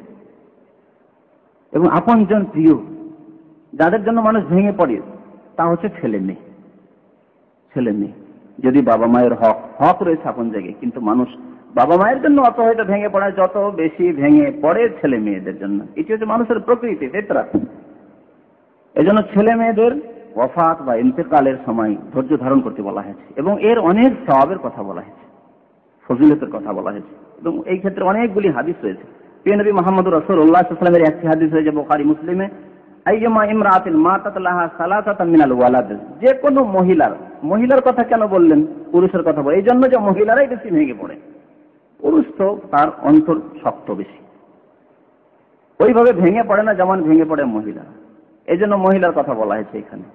এবং আপনজন প্রিয়, যাদের জন্য মানুষ ভেঙে পড়ে, তা হচ্ছে ছেলে মেয়ে। ছেলে মেয়ে যদি বাবা মায়ের হক রয়েছে আপন জায়গায়, কিন্তু মানুষ বাবা মায়ের জন্য অত হয়তো ভেঙে পড়ায়, যত বেশি ভেঙে পড়ে ছেলে মেয়েদের জন্য। এটি হচ্ছে মানুষের প্রকৃতি, ফিতরাত। এজন্য ছেলে মেয়েদের ওয়াফাত বা ইন্তেকালের সময় ধৈর্য ধারণ করতে বলা হয়েছে, এবং এর অনেক সওয়াবের কথা বলা হয়েছে, ফজিলতের কথা বলা হয়েছে, এবং এই ক্ষেত্রে অনেকগুলি হাদিস রয়েছে। প্রিয় নবী মুহাম্মদুর রাসূলুল্লাহ সাল্লাল্লাহু আলাইহি ওয়াসাল্লামের একটি হাদিস রয়েছে বুখারী মুসলিমে, আইয়ামা ইমরাতিন মাতাত লাহা সালাসাতান মিনাল ওয়ালাদ। যে কোনো মহিলার কথা কেন বললেন, পুরুষের কথা বলে? এই জন্য যে মহিলারাই বেশি ভেঙে পড়ে, পুরুষ তো তার অন্তর শক্ত বেশি, ওইভাবে ভেঙে পড়ে না যেমন ভেঙে পড়ে মহিলা। এই জন্য মহিলার কথা বলা হয়েছে এখানে,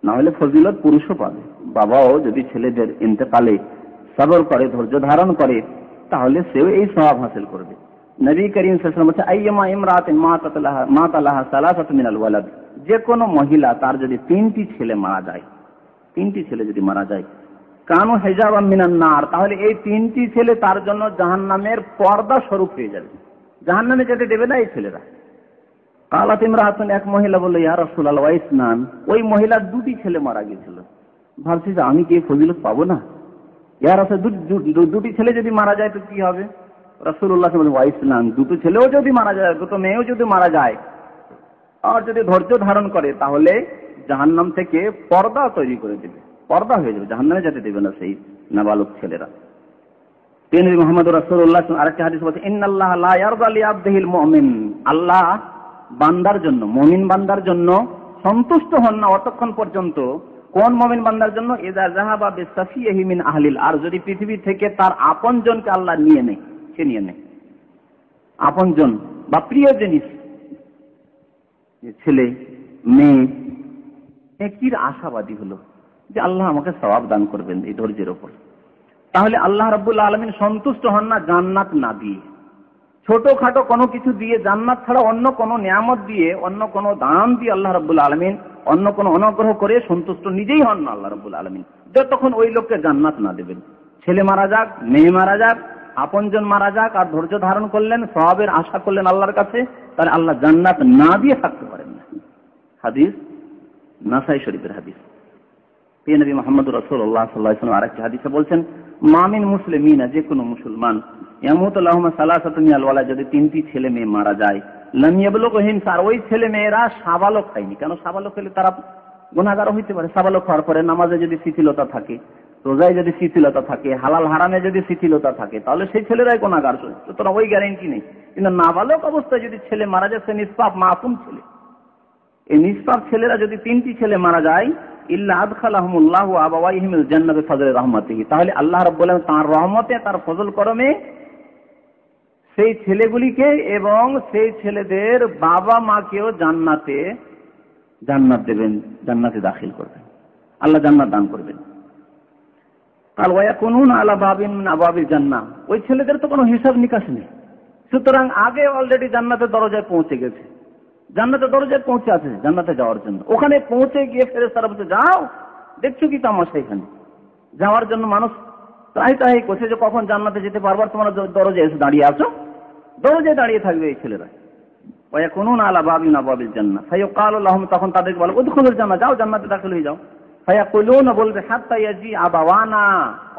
না হলে ফজিলত পুরুষও পাবে। বাবাও যদি ছেলেদের ইন্তেকালে সবর করে, ধৈর্য ধারণ করে, তাহলে সেও এই সওয়াব হাসিল করবে। নবী করিম সাল্লাল্লাহু আলাইহি ওয়াসাল্লাম বলেছেন, আইয়ামা ইমরাতিন মাতা লাহা সালাসাতু মিনাল ওয়ালাদ। যে কোনো মহিলা তার যদি 3টি ছেলে মারা যায়, 3টি ছেলে যদি মারা যায়, কানু হিজাবাম মিনান নার, তাহলে এই 3টি ছেলে তার জন্য জাহান্নামের পর্দা স্বরূপ হয়ে যাবে, জাহান্নামে যেতে দেবে না এই ছেলেরা। কালাত ইমরাতুন, এক মহিলা বলল, ইয়া রাসূলুল্লাহ ওয়া ইসনান, ওই মহিলার 2টি ছেলে মারা গিয়েছিল, ভাবছি যে আমি কি ফজিলত পাবো না? ইয়া রাসূল, 2টি ছেলে যদি মারা যায় তো কি হবে? রাসূলুল্লাহ বলেন, ওয়া ইসনান, 2টো ছেলেও যদি মারা যায়, 2টো মেয়েও যদি মারা যায়, আর যদি ধৈর্য ধারণ করে, তাহলে জাহান্নাম থেকে পর্দা তৈরি করে দেবে, পর্দা হয়ে যাবে, জাহান্নামে যেতে দেবে না সেই নাবালক ছেলেরা। তিনি মুহাম্মদুর রাসূলুল্লাহ আরেকটা হাদিস বলছেন, ইন্নাল্লাহ লা ইয়ারদা লিআবদিহিল মুমিন, আল্লাহ বান্দার জন্য, মুমিন বান্দার জন্য সন্তুষ্ট হন না অতক্ষণ পর্যন্ত। কোন মুমিন বান্দার জন্য? ইযা যাহাবা বিসাফিহি মিন আহলিল, আর যদি পৃথিবী থেকে তার আপনজনকে আল্লাহ নিয়ে নেয়, সে নিয়ে নেয় আপনজন বা প্রিয় জিনিস, ছেলে মেয়ে, একটির আশাবাদী হলো যে আল্লাহ আমাকে সওয়াব দান করবেন এই ধৈর্যের উপর, তাহলে আল্লাহ রাব্বুল আলামিন সন্তুষ্ট হন না জান্নাত না দিয়ে, ছোটখাটো কোনো কিছু দিয়ে, জান্নাত ছাড়া অন্য কোনো নিয়ামত দিয়ে, অন্য কোনো দান দিয়ে আল্লাহ রাব্বুল আলামিন অন্য কোনো অনুগ্রহ করে সন্তুষ্ট নিজেই হন না আল্লাহ রাব্বুল আলামিন, যতক্ষণ ওই লোককে জান্নাত না দেবেন। ছেলে মারা যাক, মেয়ে মারা যাক, আপনজন মারা যাক, আর ধৈর্য ধারণ করলেন, সওয়াবের আশা করলেন আল্লাহর কাছে, তাহলে আল্লাহ জান্নাত না দিয়ে থাকতে পারেন না। হাদিস নাসাই শরীফের হাদিস। প্রিয় নবী মুহাম্মদুর রাসূলুল্লাহ সাল্লাল্লাহু আলাইহি ওয়াসাল্লাম আরেকটি হাদিসে বলছেন, মামিন মুসলিমিনা, যে কোনো মুসলমান, ইয়ামুতু লাহুমা সালাসাতুন মিনাল ওয়ালাদ, যদি 3টি ছেলে মেয়ে মারা যায়, লাম ইয়াবলুগহিম, আর ওই ছেলে মেয়েরা সাবালক হয়নি। কেন সাবালক হলে তারা গুনাহগার হইতে পারে। সাবালক হওয়ার পরে নামাজে যদি শিথিলতা থাকে, রোজায় যদি শিথিলতা থাকে, হালাল হারামে যদি শিথিলতা থাকে, তাহলে সেই ছেলেরাই গুনাহগার, সুতরাং ওই গ্যারান্টি নেই। কিন্তু নাবালক অবস্থায় যদি ছেলে মারা যায়, সে নিষ্পাপ মাসুম ছেলে। এই নিষ্পাপ ছেলেরা যদি 3টি ছেলে মারা যায়, ইল্লা আদখালাহুমুল্লাহু আবাওয়াইহিমিল জান্নাতি বিফজলি রাহমাতিহি, তাহলে আল্লাহ রাব্বুল আলামিন তার রহমতে, তার ফজল করমে সেই ছেলেগুলিকে এবং সেই ছেলেদের বাবা মাকেও জান্নাত দেবেন, জান্নাতে দাখিল করবেন, আল্লাহ জান্নাত দান করবেন। কাল ওয়ায়াকুনুনা আলা বাবিন মিন আবাবিল জান্নাহ, ওই ছেলেদের তো কোনো হিসাব নিকাশ নেই, সুতরাং আগে অলরেডি জান্নাতের দরজায় পৌঁছে গেছে, জান্নাতের দরজায় পৌঁছে আছে জান্নাতে যাওয়ার জন্য। ওখানে পৌঁছে গিয়ে ফেরেশতারা বলছে, যাও, দেখছো কি তামাশা, এখানে যাওয়ার জন্য মানুষ তাই করছে যে কখন জান্নাতে যেতে পারবার, তোমরা দরজায় এসে দাঁড়িয়ে আছো, দরজায় দাঁড়িয়ে থাকবে এই ছেলেরা। ওয়ায়াকুনুনা আলা বাবিন আবাবিল জান্নাহ ফায়ুকালু লাহুম, তখন তাদেরকে বলে, উদখুলুল জান্নাহ, যাও জান্নাতে দাখিল হয়ে যাও। ফায়াকুলুনা, বলবে, হাত্তা ইয়াজি আবাওয়ানা,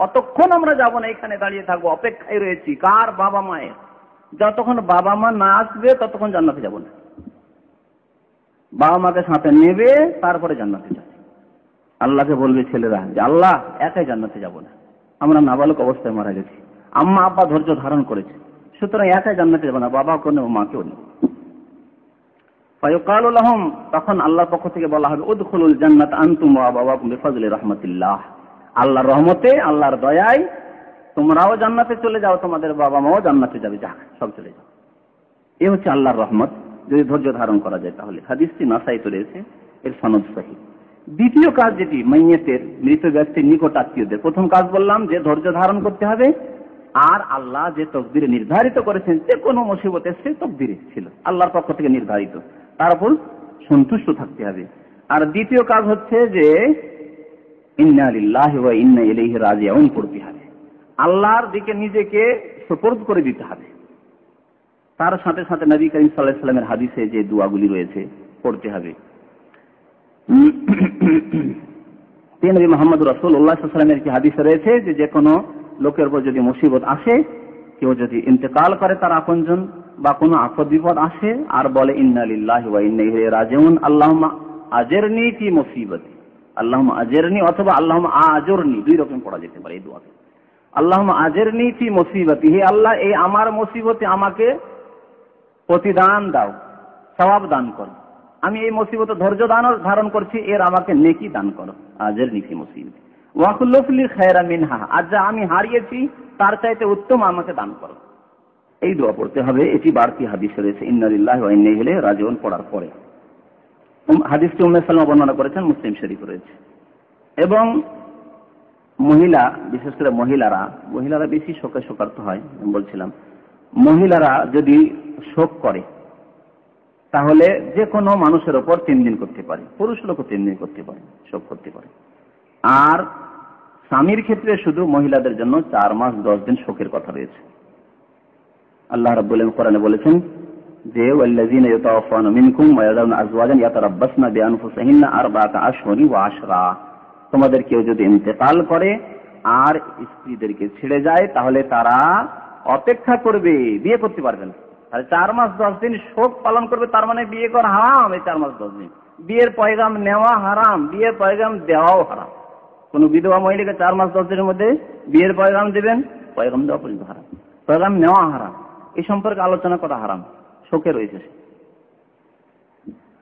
অতক্ষণ আমরা যাব না, এখানে দাঁড়িয়ে থাকবো, অপেক্ষায় রয়েছি। কার? বাবা মায়ের। যতক্ষণ বাবা মা না আসবে ততক্ষণ জান্নাতে যাব না। বাবা মাকে সাথে নেবে, তারপরে জান্নাতে যাবে। আল্লাহকে বলবে ছেলেরা যে আল্লাহ, একাই জান্নাতে যাব না, আমরা নাবালক অবস্থায় মারা গেছি, আম্মা আব্বা ধৈর্য ধারণ করেছে, সুতরাং একাই জান্নাতে যাব না, বাবাকেও নেব, মাকেও নেব। ফায়ুকালু লাহুম, তখন আল্লাহর পক্ষ থেকে বলা হবে, উদখুলুল জান্নাত আনতুম ওয়া আবাওয়াকুম বিফজলি রাহমাতিল্লাহ, আল্লাহর রহমতে, আল্লাহর দয়ায় তোমরাও জান্নাতে চলে যাও, তোমাদের বাবা মাও জান্নাতে যাবে, যাক সব চলে যাও। এই হচ্ছে আল্লাহর রহমত যদি ধৈর্য ধারণ করা যায় তাহলে। হাদিসটি নাসাইতে রয়েছে, এর সনদ সহিহ। দ্বিতীয় কাজ যেটি মাইয়েতের মৃত ব্যক্তির নিকট আত্মীয়দের, প্রথম কাজ বললাম যে ধৈর্য ধারণ করতে হবে, আর আল্লাহ যে তকদিরে নির্ধারিত করেছেন যে কোনো মুসিবতে সে তকদিরে ছিল, আল্লাহর পক্ষ থেকে নির্ধারিত, তার উপর সন্তুষ্ট থাকতে হবে। আর দ্বিতীয় কাজ হচ্ছে যে ইন্না লিল্লাহি ওয়া ইন্না ইলাইহি রাজিউন পড়তে হবে, আল্লাহর দিকে নিজেকে সুপর্দ করে দিতে হবে। তার সাথে সাথে নবী করিম সাল্লাল্লাহু আলাইহি ওয়াসাল্লামের হাদিসে যে দোয়াগুলি রয়েছে পড়তে হবে। নবী মুহাম্মদ রাসূলুল্লাহ সাল্লাল্লাহু আলাইহি ওয়াসাল্লামের কি হাদিস রয়েছে যে কোনো লোকের উপর যদি মুসিবত আসে, কেউ যদি ইন্তেকাল করে তার আপনজন, বা কোনো আপদ বিপদ আসে আর বলে ইন্না লিল্লাহি ওয়া ইন্না ইলাইহি রাজিউন, আল্লাহুম্মা আজরনি ফি মুসিবতি, আল্লাহুম্মা আজরনি অথবা আল্লাহুম্মা আজরনি, দুই রকম পড়া যেতে পারে এই দোয়াতে। আল্লাহুম্মা আজরনি ফি মুসিবতি, হে আল্লাহ এই আমার মুসিবতে আমাকে প্রতিদান দাও, সওয়াব দান করো, আমি এই মুসিবতে ধৈর্য ধারণ করছি, এর আমাকে নেকি দান করো। আজরনি ফি মুসিবতি ওয়া খুলফলি খায়রা মিনহা, আর যা আমি হারিয়েছি তার চাইতে উত্তম আমাকে দান করো। এই দোয়া পড়তে হবে, এটি বাড়তি হাদিস রয়েছে ইন্না লিল্লাহি ওয়া ইন্না ইলাইহি রাজিউন পড়ার পরে। হাদিসটি উম্মে সালমা বর্ণনা করেছেন, মুসলিম শরীফ রয়েছে। এবং মহিলা, বিশেষ করে মহিলারা বেশি শোকার্ত হয় বলছিলাম, মহিলারা যদি শোক করে তাহলে যে কোনো মানুষের ওপর 3 দিন করতে পারে, পুরুষ লোকও 3 দিন করতে পারে, শোক করতে পারে। আর স্বামীর ক্ষেত্রে শুধু মহিলাদের জন্য 4 মাস 10 দিন শোকের কথা রয়েছে। আল্লাহ রাব্বুল আলামিন কোরআনে বলেছেন যে ওয়াল্লাযীনা ইয়াতাওয়াফাউনা মিনকুম ওয়া ইয়াযরুনা আজওয়াজান ইয়াতারাব্বাসনা বিআনফুসিহিন্না আরবাআতা আশহুরি ওয়া আশরা, তোমাদের কেউ যদি ইন্তেকাল করে আর স্ত্রীদেরকে ছেড়ে যায় তাহলে তারা অপেক্ষা করবে, বিয়ে করতে পারবে না। তাহলে 4 মাস 10 দিন শোক পালন করবে, তার মানে বিয়ে করা হারাম। এই 4 মাস 10 দিন বিয়ের পয়গাম নেওয়া হারাম, বিয়ের পয়গাম দেওয়াও হারাম। কোন বিধবা মহিলাকে 4 মাস 10 দিনের মধ্যে বিয়ের পয়গাম দেবেন, পয়গাম দেওয়া পর্যন্ত হারাম, পয়গাম নেওয়া হারাম, এই সম্পর্কে আলোচনা করা হারাম, শোকে রয়েছে।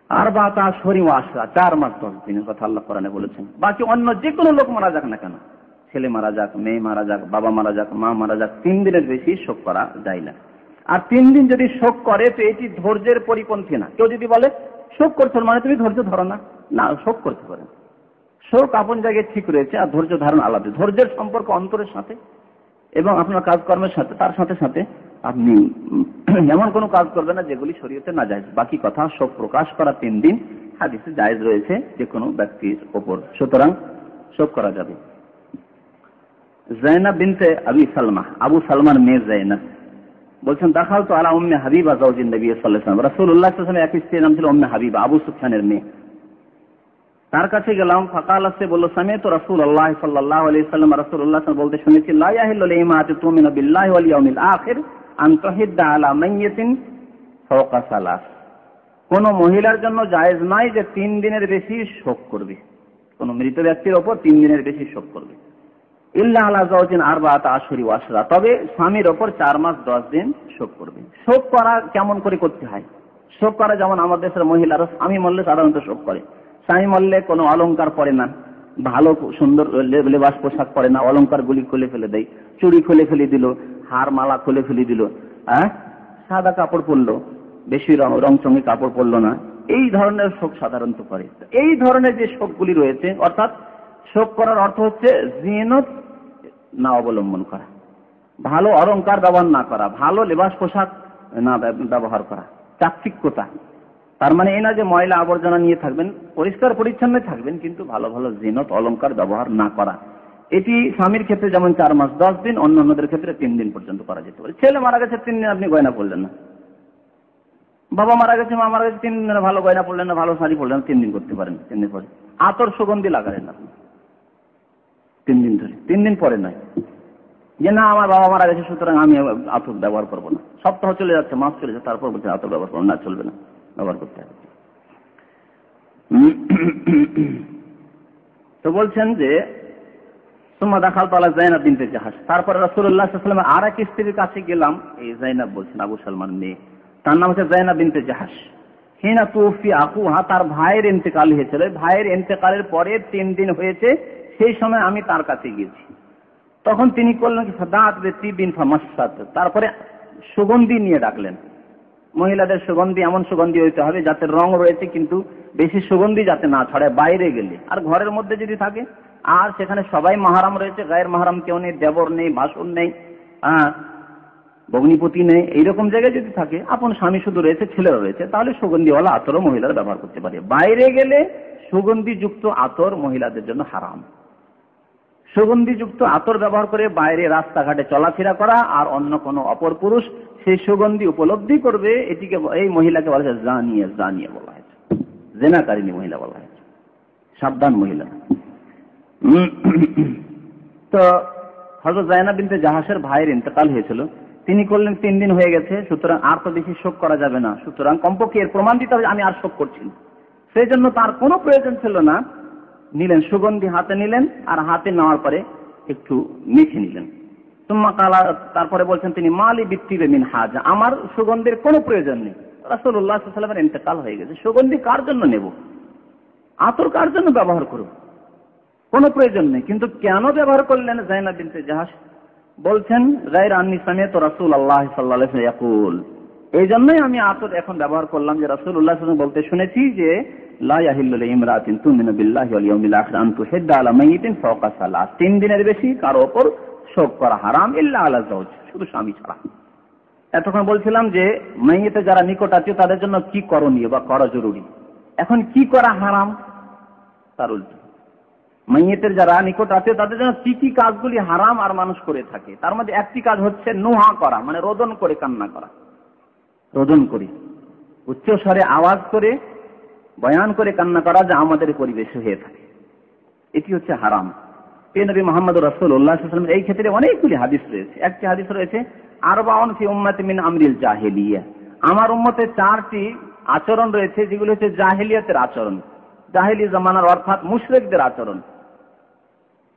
আর বা তা শরী ওয়াসরা 4 মাস 10 দিনের কথা আল্লাহ কোরআনে বলেছেন। বাকি অন্য যে কোনো লোক মারা যাক না কেন, ছেলে মারা যাক, মেয়ে মারা যাক, বাবা মারা যাক, মা মারা যাক, 3 দিনের বেশি শোক করা যায় না। আর 3 দিন যদি শোক করে তো এটি ধৈর্যের পরিপন্থী না। কেউ যদি বলে শোক করছেন মানে তুমি ধৈর্য ধরো না, না, শোক করতে পারেন। শোক আপন জায়গায় ঠিক রয়েছে, আর ধৈর্য ধারণ আলাদা। ধৈর্যের সম্পর্ক অন্তরের সাথে এবং আপনার কাজকর্মের সাথে, তার সাথে সাথে আপনি এমন কোনো কাজ করবেন না যেগুলি শরীয়তে না জায়েজ। বাকি কথা শোক প্রকাশ করা 3 দিন হাদিসে জায়েজ রয়েছে যে কোনো ব্যক্তির ওপর, সুতরাং শোক করা যাবে। যায়নাব বিনতে আবি সালমা, আবু সালমার মেয়ে যায়নাব বলছেন দাখালতু আলা উম্মে হাবিবা যাওজিন নবী সাল্লাল্লাহু আলাইহি ওয়াসাল্লাম, রাসূলুল্লাহ সাল্লাল্লাহু আলাইহি ওয়াসাল্লাম এক স্ত্রীর নাম ছিল উম্মে হাবিবা, আবু সুফিয়ানের মেয়ে। তার কাছে গেলাম, ফাকালা, সে বলল সামি'তু রাসূলুল্লাহ সাল্লাল্লাহু আলাইহি ওয়াসাল্লাম, রাসূলুল্লাহ সাল্লাল্লাহু আলাইহি ওয়াসাল্লাম বলতে শুনেছি, লা ইয়াহিল্লু লিমাতি তুমিনু বিল্লাহি ওয়াল ইয়াউমিল আখির আন তুহিদ্দা আলা মাইয়িতিন ফাওকা সালাস, কোন মহিলার জন্য জায়েজ নয় যে 3 দিনের বেশি শোক করবে, কোন মৃত ব্যক্তির ওপর 3 দিনের বেশি শোক করবে। ইল্লা আলা যাওজিন আরবাআতা আশহুরি ওয়া আশরা, তবে স্বামীর ওপর 4 মাস 10 দিন শোক করবে। শোক করা কেমন করে করতে হয়? শোক করা যেমন আমাদের দেশের মহিলারা স্বামী মরলে সাধারণত শোক করে। স্বামী মরলে কোনো অলংকার পরে না, ভালো সুন্দর লেবাস পোশাক পরে না, অলংকার গুলি খুলে ফেলে দেয়, চুড়ি খুলে ফেলে দিল, হার মালা খুলে ফেলে দিল, সাদা কাপড় পরলো, বেশি রংচঙে কাপড় পরলো না, এই ধরনের শোক সাধারণত করে। এই ধরনের যে শোকগুলি রয়েছে, অর্থাৎ শোক করার অর্থ হচ্ছে জিনত না অবলম্বন করা, ভালো অলংকার ব্যবহার না করা, ভালো লেবাস পোশাক না ব্যবহার করা, চাকচিক্যতা। তার মানে এই না যে ময়লা আবর্জনা নিয়ে থাকবেন, পরিষ্কার পরিচ্ছন্ন থাকবেন, কিন্তু ভালো ভালো জিনত অলংকার ব্যবহার না করা। এটি স্বামীর ক্ষেত্রে যেমন 4 মাস 10 দিন, অন্যান্যদের ক্ষেত্রে 3 দিন পর্যন্ত করা যেতে পারে। ছেলে মারা গেছে 3 দিন আপনি গয়না পরলেন না, বাবা মারা গেছে, মা মারা গেছে 3 দিন ভালো গয়না পরলেন না, ভালো শাড়ি পরলেন, 3 দিন করতে পারেন। 3 দিন পরে আতর সুগন্ধি লাগালেন আপনি 3 দিন ধরে, 3 দিন পরে নয় যে না আমার বাবা মারা গেছে সুতরাং আমি আতর ব্যবহার করবো না। সপ্তাহ চলে যাচ্ছে, মাস চলে যাচ্ছে, তারপর বলছে আতর ব্যবহার করবো না, চলবে না, ব্যবহার করতে হবে। তো বলছেন যে সুম্মা দাখালতু আলা যায়নাব বিনতে জাহাশ, তারপরে রাসূলুল্লাহ সাল্লাল্লাহু আলাইহি ওয়াসাল্লাম আরেক স্ত্রীর কাছে গেলাম। এই যায়নাব বলছেন আবু সালমান মেয়ে, তার নাম হচ্ছে যায়নাব বিনতে জাহাশ। হিনা তুফি আকুহা, তার ভাইয়ের ইন্তেকাল হয়েছিল, ভাইয়ের ইন্তেকালের পরে 3 দিন হয়েছে, সেই সময় আমি তার কাছে গিয়েছি। তখন তিনি করলেন কি সাদাত বেতিবিন ফামাসাত, তারপরে সুগন্ধি নিয়ে ডাকলেন। মহিলাদের সুগন্ধি এমন সুগন্ধি হইতে হবে যাতে রং রয়েছে কিন্তু বেশি সুগন্ধি যাতে না ছড়ায় বাইরে গেলে। আর ঘরের মধ্যে যদি থাকে আর সেখানে সবাই মাহারাম রয়েছে, গায়ের মাহারাম কেউ নেই, দেবর নেই, ভাসুর নেই, ভগ্নিপতি নেই, এইরকম জায়গায় যদি থাকে, আপন স্বামী শুধু রয়েছে, ছেলেরা রয়েছে, তাহলে সুগন্ধিওয়ালা আতরও মহিলারা ব্যবহার করতে পারে। বাইরে গেলে সুগন্ধিযুক্ত আতর মহিলাদের জন্য হারাম। সুগন্ধিযুক্ত আতর ব্যবহার করে বাইরে রাস্তাঘাটে চলাফেরা করা আর অন্য কোনো অপর পুরুষ সেই সুগন্ধি উপলব্ধি করবে, এটিকে এই মহিলাকে বলা হয়েছে জানিয়া, জানিয়া বলা হয়েছে, জেনাকারিনী মহিলা বলা হয়েছে, সাবধান মহিলা। তো হযরত যায়েনব বিনতে জাহাসের ভাইয়ের ইন্তেকাল হয়েছিল, তিনি করলেন 3 দিন হয়ে গেছে, সুতরাং আর তো বেশি শোক করা যাবে না, সুতরাং কমপক্ষে এর প্রমাণ দিতে হবে আমি আর শোক করছি না। সেই জন্য তার কোনো প্রয়োজন ছিল না, নিলেন সুগন্ধি হাতে নিলেন, আর হাতে নেওয়ার পরে একটু মেখে নিলেন। তারপরে বলছেন তিনি মালি বিত্তিবে মিন হাজা, আমার সুগন্ধির কোনো প্রয়োজন নেই। রাসূলুল্লাহ সাল্লাল্লাহু আলাইহি ওয়াসাল্লামের ইন্তেকাল হয়ে গেছে, সুগন্ধি কার জন্য নেব, আতর কার জন্য ব্যবহার করব, কোনো প্রয়োজন নেই। কিন্তু কেন ব্যবহার করলেন যায়েনব বিনতে জাহাস? বলছেন গায়র আন্নী সামিআতু রাসূলুল্লাহ সাল্লাল্লাহু আলাইহি ওয়াসাল্লাম ইয়াকুল, এই জন্যই আমি আতর এখন ব্যবহার করলাম যে রাসূলুল্লাহ সাল্লাল্লাহু আলাইহি ওয়াসাল্লাম বলতে শুনেছি যে লা ইয়াহিল্লু লিইমরাতিন তুমিনু বিল্লাহি ওয়াল ইয়াউমিল আখির আন তুহিদ্দা আলা মাইয়িতিন ফাওকা সালাস, 3 দিনের বেশি কারো উপর শোক করা হারাম, ইল্লা আলা যাওজ, শুধু স্বামী ছাড়া। এতক্ষণ বলছিলাম যে মাইয়িতে যারা নিকট আত্মীয় তাদের জন্য কি করণীয় বা করা জরুরি, এখন কি করা হারাম তার উল্টো। মাইয়িতের যারা নিকট আত্মীয় তাদের জন্য কি কি কাজগুলি হারাম আর মানুষ করে থাকে, তার মধ্যে একটি কাজ হচ্ছে নুহা করা, মানে রোদন করে কান্না করা, রোদন করে উচ্চ স্বরে আওয়াজ করে বয়ান করে কান্না করা, যা আমাদের পরিবেশে হয়ে থাকে, এটি হচ্ছে হারাম। নবী মুহাম্মদ রাসূলুল্লাহ সাল্লাল্লাহু আলাইহি ওয়াসাল্লাম এই ক্ষেত্রে অনেকগুলি হাদিস রয়েছে। একটি হাদিস রয়েছে আরবাউন ফি উম্মতি মিন আমরিল জাহিলিয়া, আমার উম্মতে 4টি আচরণ রয়েছে যেগুলো হচ্ছে জাহিলিয়াতের আচরণ, জাহিলি জামানার অর্থাৎ মুশরিকদের আচরণ,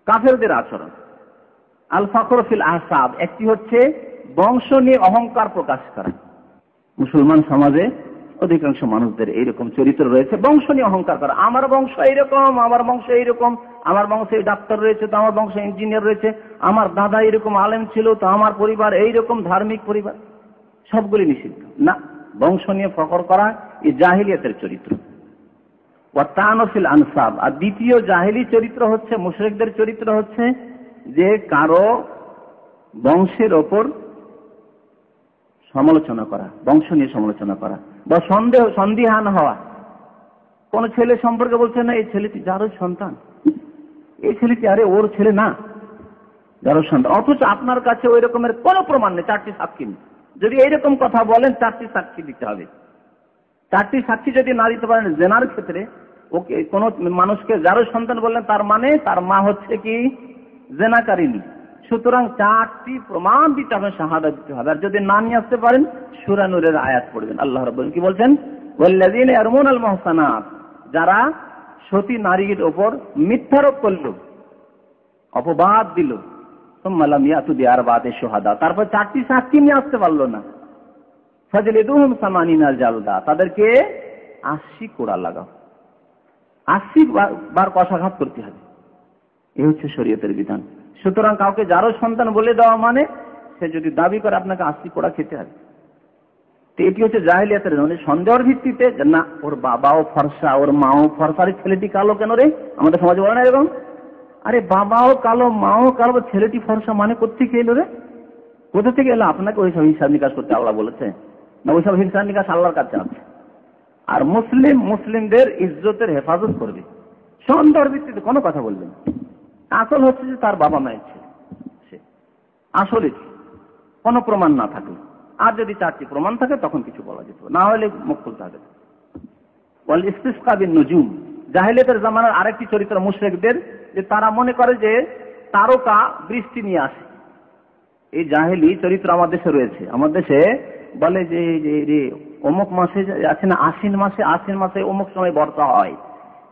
কাফেরদের আচরণ। আল ফাখর ফিল আহসাব, একটি হচ্ছে বংশ নিয়ে অহংকার প্রকাশ করা। মুসলমান সমাজে অধিকাংশ মানুষদের এইরকম চরিত্র রয়েছে, বংশ নিয়ে অহংকার করা, আমার বংশ এইরকম, আমার বংশ এইরকম, আমার বংশে ডাক্তার রয়েছে তো আমার বংশে ইঞ্জিনিয়ার রয়েছে, আমার দাদা এরকম আলেম ছিল তো আমার পরিবার এইরকম ধার্মিক পরিবার, সবগুলি নিষিদ্ধ না। বংশ নিয়ে ফখর করা এই জাহিলিয়াতের চরিত্র। ওয়াতানুফিল আনসাব, আর দ্বিতীয় জাহিলি চরিত্র হচ্ছে, মুশরিকদের চরিত্র হচ্ছে যে কারো বংশের ওপর সমালোচনা করা, বংশ নিয়ে সমালোচনা করা বা সন্দিহান হওয়া। কোন ছেলে সম্পর্কে বলছে না এই ছেলেটি যারও সন্তান, এই ছেলেটি আরে ওর ছেলে না, যারও সন্তান, অথচ আপনার কাছে ওই রকমের কোনো প্রমাণ নেই, 4টি সাক্ষী নেই। যদি এইরকম কথা বলেন 4টি সাক্ষী দিতে হবে। 4টি সাক্ষী যদি না দিতে পারেন জেনার ক্ষেত্রে, ওকে কোন মানুষকে যারও সন্তান বললেন তার মানে তার মা হচ্ছে কি জেনাকারিনী, সুতরাং 4টি প্রমাণ দিতে হবে, শাহাদাত দিতে হবে। আর যদি না নিয়ে আসতে পারেন সূরা নূরের আয়াত পড়বেন। আল্লাহ রাব্বুল কি বলছেন? ওয়াল্লাযীনা ইয়ারমুনাল মুহসানাত, যারা সতী নারীর উপর মিথ্যারোপ করল, অপবাদ দিল, সুম্মা লাম ইয়াতু বিআরবাতি শুহাদা, তারপর 4টি সাক্ষী নিয়ে আসতে পারলো না, ফাজলিদুহুম 80 জালদা, তাদেরকে 80 কোড়া লাগাও, 80 বার কষাঘাত করতে হবে। এই হচ্ছে শরীয়তের বিধান। সুতরাং কাউকে যারও সন্তান বলে দেওয়া মানে সে যদি দাবি করে আপনাকে 80 কোড়া খেতে হবে। তো এটি হচ্ছে জাহেলিয়াতের, মানে সন্দেহের ভিত্তিতে, না ওর বাবাও ফর্সা, ওর মাও ফর্সা, আরে ছেলেটি কালো কেন রে? আমাদের সমাজে বলে না এরকম, আরে বাবাও কালো মাও কালো, ছেলেটি ফর্সা মানে কোথেকে এলো রে? কোথা থেকে এলো? আপনাকে ওইসব হিসাব নিকাশ করতে আল্লাহ বলেছে না, ওইসব হিসাব নিকাশ আল্লাহর কাছে আছে। আর মুসলিমদের ইজ্জতের হেফাজত করবে, সন্দেহের ভিত্তিতে কোনো কথা বলবেন। আসল হচ্ছে যে তার বাবা মায়ের ছেলে, সে আসলে কোনো প্রমাণ না থাকলে, আর যদি 4টি প্রমাণ থাকে তখন কিছু বলা যেত, না হলে মুখ খুলতে হবে। ওয়াল ইসতিসকা বিন নুজুম, জাহেলিয়াতের জামানার আরেকটি চরিত্র মুশরিকদের, যে তারা মনে করে যে তারকা বৃষ্টি নিয়ে আসে। এই জাহেলি চরিত্র আমার দেশে রয়েছে। আমার দেশে বলে যে অমুক মাসে আছে না, আশ্বিন মাসে অমুক সময় বর্ষা হয়,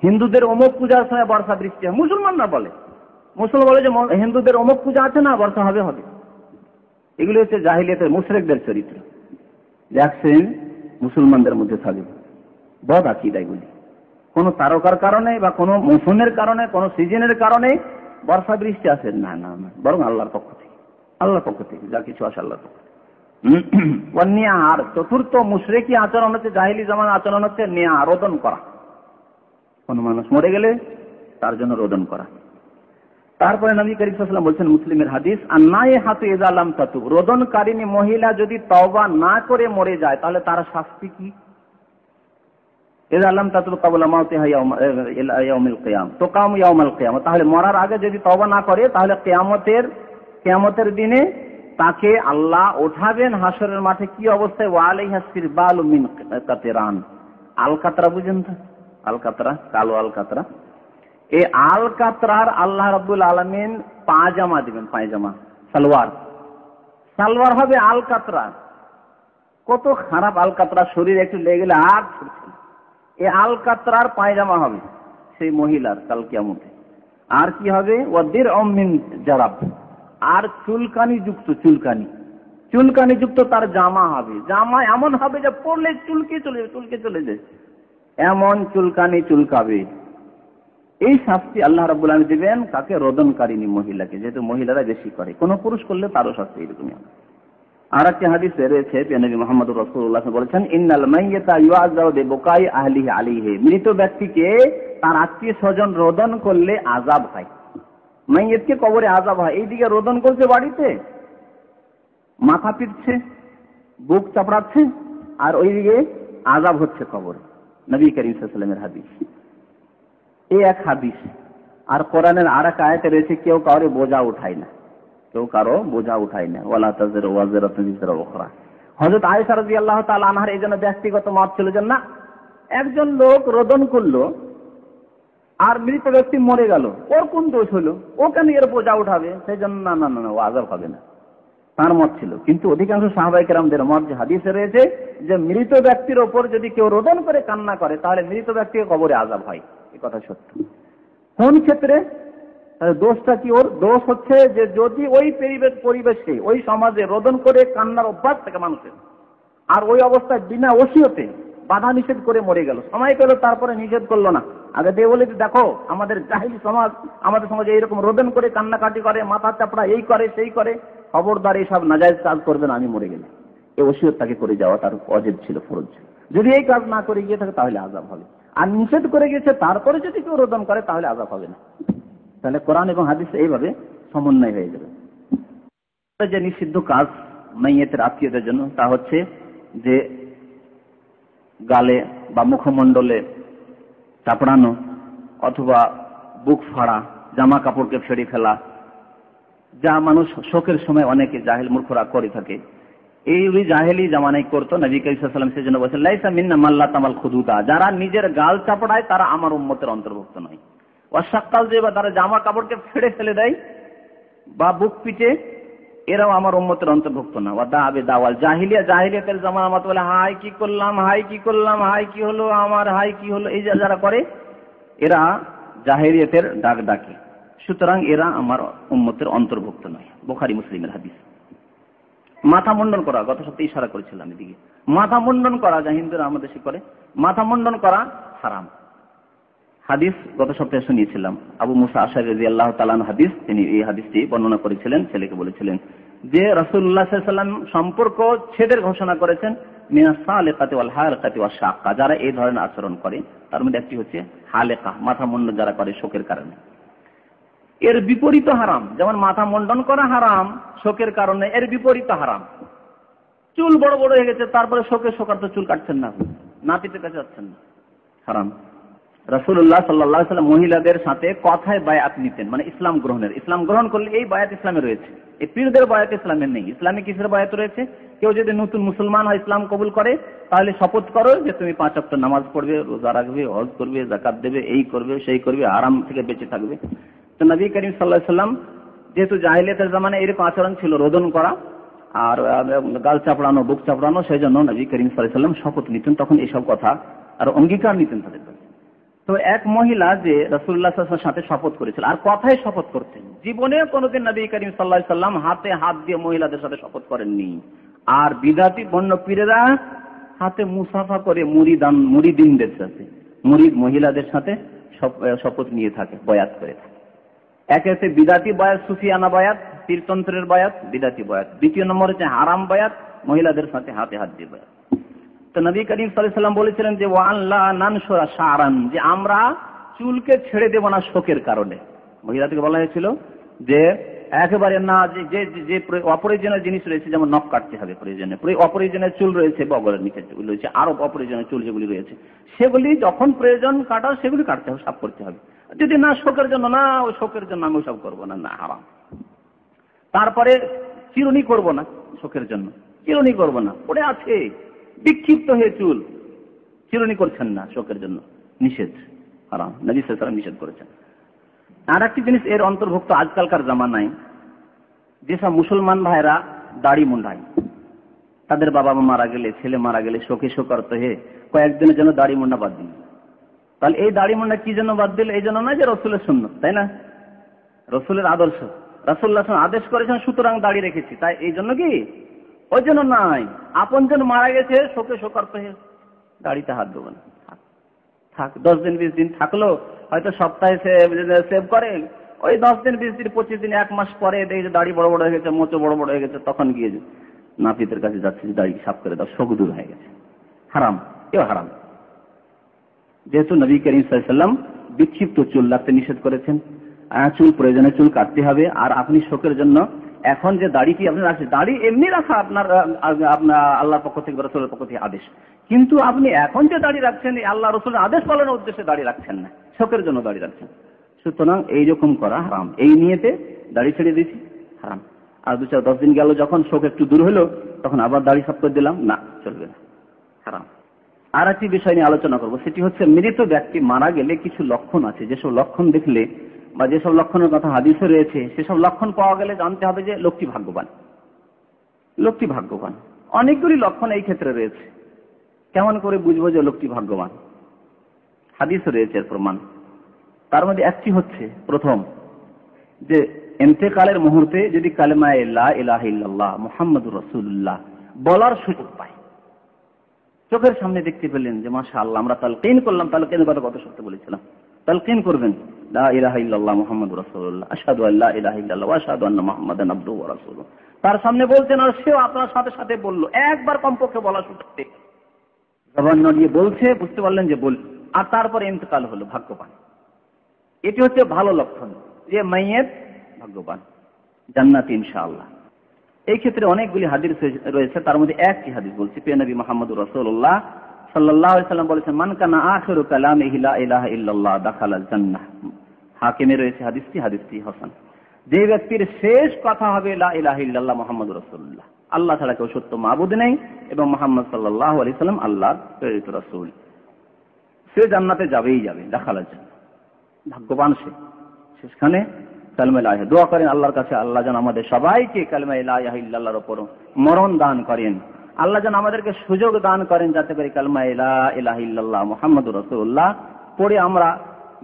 হিন্দুদের অমুক পূজার সময় বর্ষা বৃষ্টি হয়। মুসলমানরা বলে, মুসলমান বলে যে হিন্দুদের অমুক পূজা আছে না, বর্ষা হবে। এগুলি হচ্ছে জাহিলিয়াতের মুশরিকদের চরিত্র, দেখছেন মুসলমানদের মধ্যে থাকে বদ আকীদা। এগুলি কোনো তারকার কারণে বা কোনো মৌসুমের কারণে, কোনো সিজনের কারণে বর্ষা বৃষ্টি আসে, না না না, বরং আল্লাহর পক্ষ থেকে, আল্লাহর পক্ষ থেকে যা কিছু আসে আল্লাহর পক্ষ থেকে। আর চতুর্থ মুশরিকি আচরণ হচ্ছে, জাহিলি জামান আচরণ হচ্ছে নেয়া, রোদন করা। কোন মানুষ মরে গেলে তার জন্য রোদন করা। তারপরে নবী করিম সাল্লাল্লাহু আলাইহি ওয়াসাল্লাম বলছেন, মুসলিমের হাদিস, আন-নাইহাতু ইযা লাম তাতুব, রোদনকারিনী মহিলা যদি তওবা না করে মরে যায় তাহলে তার শাস্তি কি? ইযা লাম তাতুব ক্বাবলা মাউতিহা ইয়াউমিল কিয়াম তুকাম ইয়াউমাল কিয়ামা, তাহলে মরার আগে যদি তওবা না করে তাহলে কিয়ামতের দিনে তাকে আল্লাহ ওঠাবেন হাসরের মাঠে। কি অবস্থায়? ওয়া আলাইহা সিরবালু মিন কাতিরান, আল-কাতরা বুঝেন তো? আল-কাতরা, কালো আল-কাতরা। এই আল-কাতরার আল্লাহ রাব্বুল আলামিন পায়জামা দিবেন, পায়জামা, সালোয়ার হবে আল-কাতরা। কত খারাপ আল-কাতরা, শরীর একটু লেগে গেলে আর ছুটছে না। এই আল-কাতরার পায়জামা হবে সেই মহিলার কাল কিয়ামতে। আর কি হবে? ওয়াদিরউম মিন জারাব, আর চুলকানি যুক্ত তার জামা হবে। জামা এমন হবে যে পরলে চুলকে চলে যায়, এমন চুলকাবে। এই শাস্তি আল্লাহ রাব্বুল আলামিন দিবেন কাকে? রোদনকারিনী মহিলাকে, যেহেতু মহিলারা বেশি করে, কোন পুরুষ করলে তারও শাস্তি এরকমই হবে। আর একটি হাদিসে রয়েছে, নবী মুহাম্মদুর রাসূলুল্লাহ বলেছেন, ইন্নাল মাইয়াতা ইউআযাবু বিবুকাই আহলিহি আলাইহি, মৃত ব্যক্তিকে তার আত্মীয় স্বজন রোদন করলে আযাব হয়। মাইয়াতকে কবরে আযাব হয়, এইদিকে রোদন করছে, বাড়িতে মাথা পিটছে, বুক চাপড়াচ্ছে, আর ওইদিকে আযাব হচ্ছে কবরে। নবী করিম সাল্লাল্লাহু আলাইহি ওয়াসাল্লামের হাদিস, এই এক হাদিস। আর কোরআনের আর এক আয়াতে রয়েছে, কেউ কারো বোঝা উঠায় না, ওয়ালা তাযিরু ওয়াজিরাতুন বিজরা উখরা। হযরত আয়েশা রাদিয়াল্লাহু তাআলা আনহার এই জন্য ব্যক্তিগত মত ছিল যে না, একজন লোক রোদন করলো আর মৃত ব্যক্তি মরে গেল, ওর কোন দোষ হলো, ও কেন এর বোঝা উঠাবে? সেই জন্য না, ও আযাব হবে না, তার মত ছিল। কিন্তু অধিকাংশ সাহাবায়ে কেরামদের মত, যে হাদিসে রয়েছে, যে মৃত ব্যক্তির ওপর যদি কেউ রোদন করে কান্না করে তাহলে মৃত ব্যক্তিকে কবরে আযাব হয়। এই কথা সত্য। কোন ক্ষেত্রে দোষটা কি? ওর দোষ হচ্ছে যে যদি ওই পরিবেশে, ওই সমাজে রোদন করে কান্নার অভ্যাস থাকে মানুষের, আর ওই অবস্থায় বিনা ওসিয়তে বাধা নিষেধ করে মরে গেল, সময় পেল তারপরে নিষেধ করলো না, আগে দিয়ে বলে দেখো আমাদের জাহিলি সমাজ, আমাদের সমাজে এইরকম রোদন করে কান্নাকাটি করে, মাথা চাপড়া, এই করে সেই করে, খবরদার এইসব নাজায়েজ কাজ করবেন আমি মরে গেলে। এই ওসিয়ত তাকে করে যাওয়া তার ওয়াজিব ছিল, ফরজ ছিল। যদি এই কাজ না করে গিয়ে থাকে তাহলে আযাব হবে। আর নিষেধ করে গেছে তারপরে যদি কেউ রোদন করে তাহলে আযাব হবে না। তাহলে কোরআন এবং হাদিস এইভাবে সমন্বয় হয়ে যাবে। যে নিষিদ্ধ কাজ মাইয়াতের আত্মীয়দের জন্য, তা হচ্ছে যে গালে বা মুখমণ্ডলে চাপড়ানো, অথবা বুক ফাড়া, জামা কাপড়কে ফেড়ে ফেলা, যা মানুষ শোকের সময় অনেকে জাহেল মূর্খরা করে থাকে। এই জাহেলি জামানায় করতো। নবী করিম সাল্লাল্লাহু আলাইহি ওয়াসাল্লাম সেজন্য বলেছেন, লাইসা মিন্না মান লা তামাল খুদুদা, যারা নিজের গাল চাপড়ায় তারা আমার উম্মতের অন্তর্ভুক্ত নয়। ওয়াশাক্কাল, যে বা তারা জামা কাপড়কে ফেড়ে ফেলে দেয় বা বুক পিটে, এরাও আমার উম্মতের অন্তর্ভুক্ত না। ওয়া দাআবে দাওয়াল জাহিলিয়া, জাহিলিয়াতের জামানার মত বলে হাই কি করলাম, হাই কি হলো আমার, হাই কি হলো, এই যারা করে এরা জাহিলিয়াতের ডাক ডাকে। সুতরাং এরা আমার উম্মতের অন্তর্ভুক্ত নয়। বুখারী মুসলিমের হাদিস। মাথা মুন্ডন করা, গত সপ্তাহে ইশারা করেছিলাম এদিকে, মাথা মুন্ডন করা যা হিন্দুরা আমাদের দেশে করে, মাথা মুন্ডন করা হারাম। হাদিস গত সপ্তাহে শুনিয়েছিলাম, আবু মুসা আশআরী রাদিয়াল্লাহু তাআলা আনহু হাদিস, তিনি এই হাদিসটি বর্ণনা করেছিলেন, ছেলেকে বলেছিলেন যে রাসূলুল্লাহ সাল্লাল্লাহু আলাইহি ওয়াসাল্লাম সম্পর্ক ছেদের ঘোষণা করেছেন, মিনাস সালিকাতি ওয়াল হালিকাতি ওয়াশ শাক্কা, যারা এই ধরনের আচরণ করে তার মধ্যে একটি হচ্ছে হালেকা, মাথা মুন্ডন যারা করে শোকের কারণে। এর বিপরীত হারাম, যেমন মাথা মুন্ডন করা হারাম শোকের কারণে, এর বিপরীত হারাম। চুল বড় বড় হয়ে গেছে, তারপরে শোকার তো চুল কাটছেন না, নাপিতের কাছে যাচ্ছেন না, হারাম। রাসূলুল্লাহ সাল্লাল্লাহু আলাইহি ওয়াসাল্লাম মহিলাদের সাথে কথায় বায়াত নিতেন, মানে ইসলাম গ্রহণ করলে এই বায়াত ইসলামে রয়েছে। এই পীরদের বায়াত ইসলামের নেই। ইসলামে কিসের বায়াত রয়েছে? কেউ যদি নতুন মুসলমান হয়, ইসলাম কবুল করে, তাহলে শপথ করো যে তুমি 5 ওয়াক্ত নামাজ পড়বে, রোজা রাখবে, হজ করবে, যাকাত দেবে, এই করবে সেই করবে, হারাম থেকে বেঁচে থাকবে। তো নবী করিম সাল্লাল্লাহু আলাইহি ওয়াসাল্লাম যেহেতু জাহিলিয়াতের জামানায় এরকম আচরণ ছিল, রোদন করা আর গাল চাপড়ানো, বুক চাপড়ানো, সেই জন্য নবী করিম সাল্লাল্লাহু আলাইহি ওয়াসাল্লাম শপথ নিতেন, তখন এইসব কথা আর অঙ্গীকার নিতেন তাদের কাছে। তো এক মহিলা যে রাসূলুল্লাহ সাল্লাল্লাহু আলাইহি ওয়াসাল্লামের সাথে শপথ করেছিল, আর কথায় শপথ করতেন, জীবনে কোনোদিন নবী করিম সাল্লাল্লাহু আলাইহি ওয়াসাল্লাম হাতে হাত দিয়ে মহিলাদের সাথে শপথ করেননি। আর বিদাতি বন্য পীরেরা হাতে মুসাফা করে মুরিদিনদের সাথে, মুরিদ মহিলাদের সাথে শপথ নিয়ে থাকে, বয়াত করে থাকে। একে হচ্ছে বিদাতি বয়াত, সুফিয়ানা বয়াত, পীরতন্ত্রের বয়াত, বিদাতি বয়াত। দ্বিতীয় নম্বর হচ্ছে হারাম বয়াত, মহিলাদের সাথে হাতে হাত দিয়ে বয়াত। তো নবী করিম সাল্লাল্লাহু আলাইহি ওয়াসাল্লাম বলেছিলেন যে ওয়ান লা নানশুরা শারান, যে আমরা চুলকে ছেড়ে দেব না শোকের কারণে। মহিলাদেরকে বলা হয়েছিল যে একেবারে না, যে যে অপ্রয়োজনীয় জিনিস রয়েছে, যেমন নখ কাটতে হবে প্রয়োজনীয়, অপ্রয়োজনীয় চুল রয়েছে, বগলের নিচে চুল রয়েছে, আরো অপ্রয়োজনীয় চুল যেগুলি রয়েছে সেগুলি যখন প্রয়োজন কাটা সেগুলি কাটতে হবে, সাফ করতে হবে। যদি না শোকের জন্য, না ওই শোকের জন্য আমি ওসব করবো না, না হারাম। তারপরে চিরুনি করব না, শোকের জন্য চিরুনি করব না, পড়ে আছে বিক্ষিপ্ত হয়ে চুল, চিরুনি করছেন না শোকের জন্য, নিষেধ, হারাম, নবী সাল্লাল্লাহু আলাইহি ওয়াসাল্লাম নিষেধ করেছেন। আর একটি জিনিস এর অন্তর্ভুক্ত, আজকালকার জামানায় যেসব মুসলমান ভাইরা দাড়ি মুন্ডায়, তাদের বাবা মা মারা গেলে, ছেলে মারা গেলে শোকে শোকার্ত হয়ে কয়েকদিনের জন্য দাড়ি মুন্ডা বাদ দিল। তাহলে এই দাড়ি মুন্ডা কি জন্য বাদ দিল? এই জন্য নয় যে রসুলের সুন্নাত, তাই না? রসুলের আদর্শ, রাসূলুল্লাহ সাল্লাল্লাহু আলাইহি ওয়াসাল্লাম আদেশ করেছেন, সুতরাং দাড়ি রেখেছি, তাই এই জন্য কি? ওই জন্য নয়। আপনজন মারা গেছে, শোকে শোকার্ত হয়ে দাড়িতে হাত দেবো না, থাক 10 দিন 20 দিন থাকলো, হয়তো সপ্তাহে সেভ করে, ওই 10 দিন 20 দিন 25 দিন 1 মাস পরে দেখে দাড়ি বড় বড় হয়ে গেছে, মোচো বড় বড় হয়ে গেছে, তখন গিয়ে নাপিতের কাছে যাচ্ছে, দাড়ি সাফ করে দাও, শোক দূর হয়ে গেছে। হারাম, এও হারাম। যেহেতু নবী করিম সাল্লাল্লাহু আলাইহি ওয়াসাল্লাম বিক্ষিপ্ত চুল রাখতে নিষেধ করেছেন, চুল প্রয়োজনে চুল কাটতে হবে। আর আপনি শোকের জন্য এখন যে দাড়িটি আপনি রাখছেন, দাড়ি এমনি রাখা আপনার আল্লাহর পক্ষ থেকে, রাসূলের পক্ষ থেকে আদেশ, কিন্তু আপনি এখন যে দাড়ি রাখছেন আল্লাহ রাসূলের আদেশ পালনের উদ্দেশ্যে দাড়ি রাখছেন না, শোকের জন্য দাড়ি রাখছেন। সুতরাং এইরকম করা হারাম। এই নিয়েতে দাড়ি ছেড়ে দিয়েছি, হারাম। আর 2-4-10 দিন গেল, যখন শোক একটু দূর হলো, তখন আবার দাড়ি সাফ করে দিলাম, না, চলবে না, হারাম। আর একটি বিষয় নিয়ে আলোচনা করবো, সেটি হচ্ছে মৃত ব্যক্তি মারা গেলে কিছু লক্ষণ আছে, যেসব লক্ষণ দেখলে বা যেসব লক্ষণের কথা হাদিসে রয়েছে, সেসব লক্ষণ পাওয়া গেলে জানতে হবে যে লোকটি ভাগ্যবান। লোকটি ভাগ্যবান, অনেকগুলি লক্ষণ এই ক্ষেত্রে রয়েছে। কেমন করে বুঝবো যে লোকটি ভাগ্যবান? হাদিসে রয়েছে এর প্রমাণ। তার মধ্যে একটি হচ্ছে, প্রথম, যে ইন্তেকালের মুহূর্তে যদি কালেমা লা ইলাহা ইল্লাল্লাহ মুহাম্মাদুর রাসূলুল্লাহ বলার সুযোগ পায়, চোখের সামনে দেখতে পেলেন যে মাশাআল্লাহ, আমরা তালকিন করলাম, তালকিনের কথা কত সত্য বলেছিলাম, তালকিন করবেন লা ইলাহা ইল্লাল্লাহ মুহাম্মাদুর রাসূলুল্লাহ, আশহাদু আল্লা ইলাহা ইল্লাল্লাহ ওয়া আশহাদু আন্না মুহাম্মাদান আবদুহু ওয়া রাসূলুহু, তার সামনে বলছেন, আর সেও আপনার সাথে সাথে বলল, একবার কমপক্ষে বলা সুযোগ পেয়ে জবান নড়িয়ে বলছে, বুঝতে পারলেন যে বল, আর তারপরে ইন্তেকাল হলো, ভাগ্যবান। এটি হচ্ছে ভালো লক্ষণ যে মাইয়েত ভাগ্যবান, জান্নাতি ইনশাআল্লাহ। এই ক্ষেত্রে অনেকগুলি হাদিস রয়েছে, তার মধ্যে একটি হাদিস বলছি, প্রিয় নবী মুহাম্মদুর রাসূলুল্লাহ সাল্লাল্লাহু আলাইহি ওয়াসাল্লাম বলেছেন, মান কানা আখিরু কালামিহি লা ইলাহা ইল্লাল্লাহ দাখালাল জান্নাহ। হাকিমে রয়েছে হাদিসটি হাসান। যে ব্যক্তির শেষ কথা হবে লা ইলাহা ইল্লাল্লাহ মুহাম্মাদুর রাসূলুল্লাহ, আল্লাহ ছাড়া কেউ সত্য মাবুদ নেই এবং মুহাম্মদ সাল্লাল্লাহু আলাইহি ওয়াসাল্লাম আল্লাহর প্রেরিত রাসূল, সে জান্নাতে যাবেই যাবে, দাখালাল জান্নাহ, ভাগ্যবান সে। শেষখানে কালেমা লা ইলাহা, দোয়া করেন আল্লাহর কাছে, আল্লাহ যেন আমাদের সবাইকে কালেমা লা ইলাহা ইল্লাল্লাহর উপর মরণ দান করেন, আল্লাহ যেন আমাদেরকে সুযোগ দান করেন যাতে করে কালেমা লা ইলাহা ইল্লাল্লাহ মুহাম্মাদুর রাসূলুল্লাহ পড়ে আমরা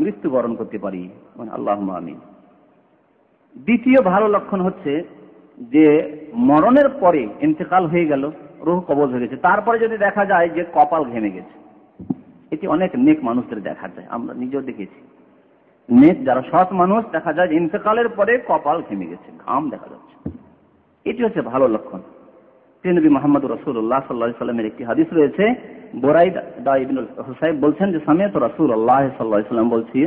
মৃত্যুবরণ করতে পারি, আল্লাহুম্মা আমিন। দ্বিতীয় ভালো লক্ষণ হচ্ছে যে মরণের পরে ইন্তেকাল হয়ে গেল, রূহ কবজ হয়ে গেছে, তারপরে যদি দেখা যায় যে কপাল ঘেমে গেছে, এটি অনেক নেক মানুষদের দেখা যায়, আমরা নিজেও দেখেছি। নেক যারা সৎ মানুষ, দেখা যায় ইন্তেকালের পরে কপাল ঘেমে গেছে, ঘাম দেখা যাচ্ছে, এটি হচ্ছে ভালো লক্ষণ। নবী মুহাম্মদুর রাসূলুল্লাহ সাল্লাল্লাহু আলাইহি ওয়াসাল্লামের একটি হাদিস রয়েছে, বুরাইদা ইবনুল হুসাইব বলছেন যে সামিআতু রাসূলুল্লাহ সাল্লাল্লাহু আলাইহি ওয়াসাল্লাম বলছি,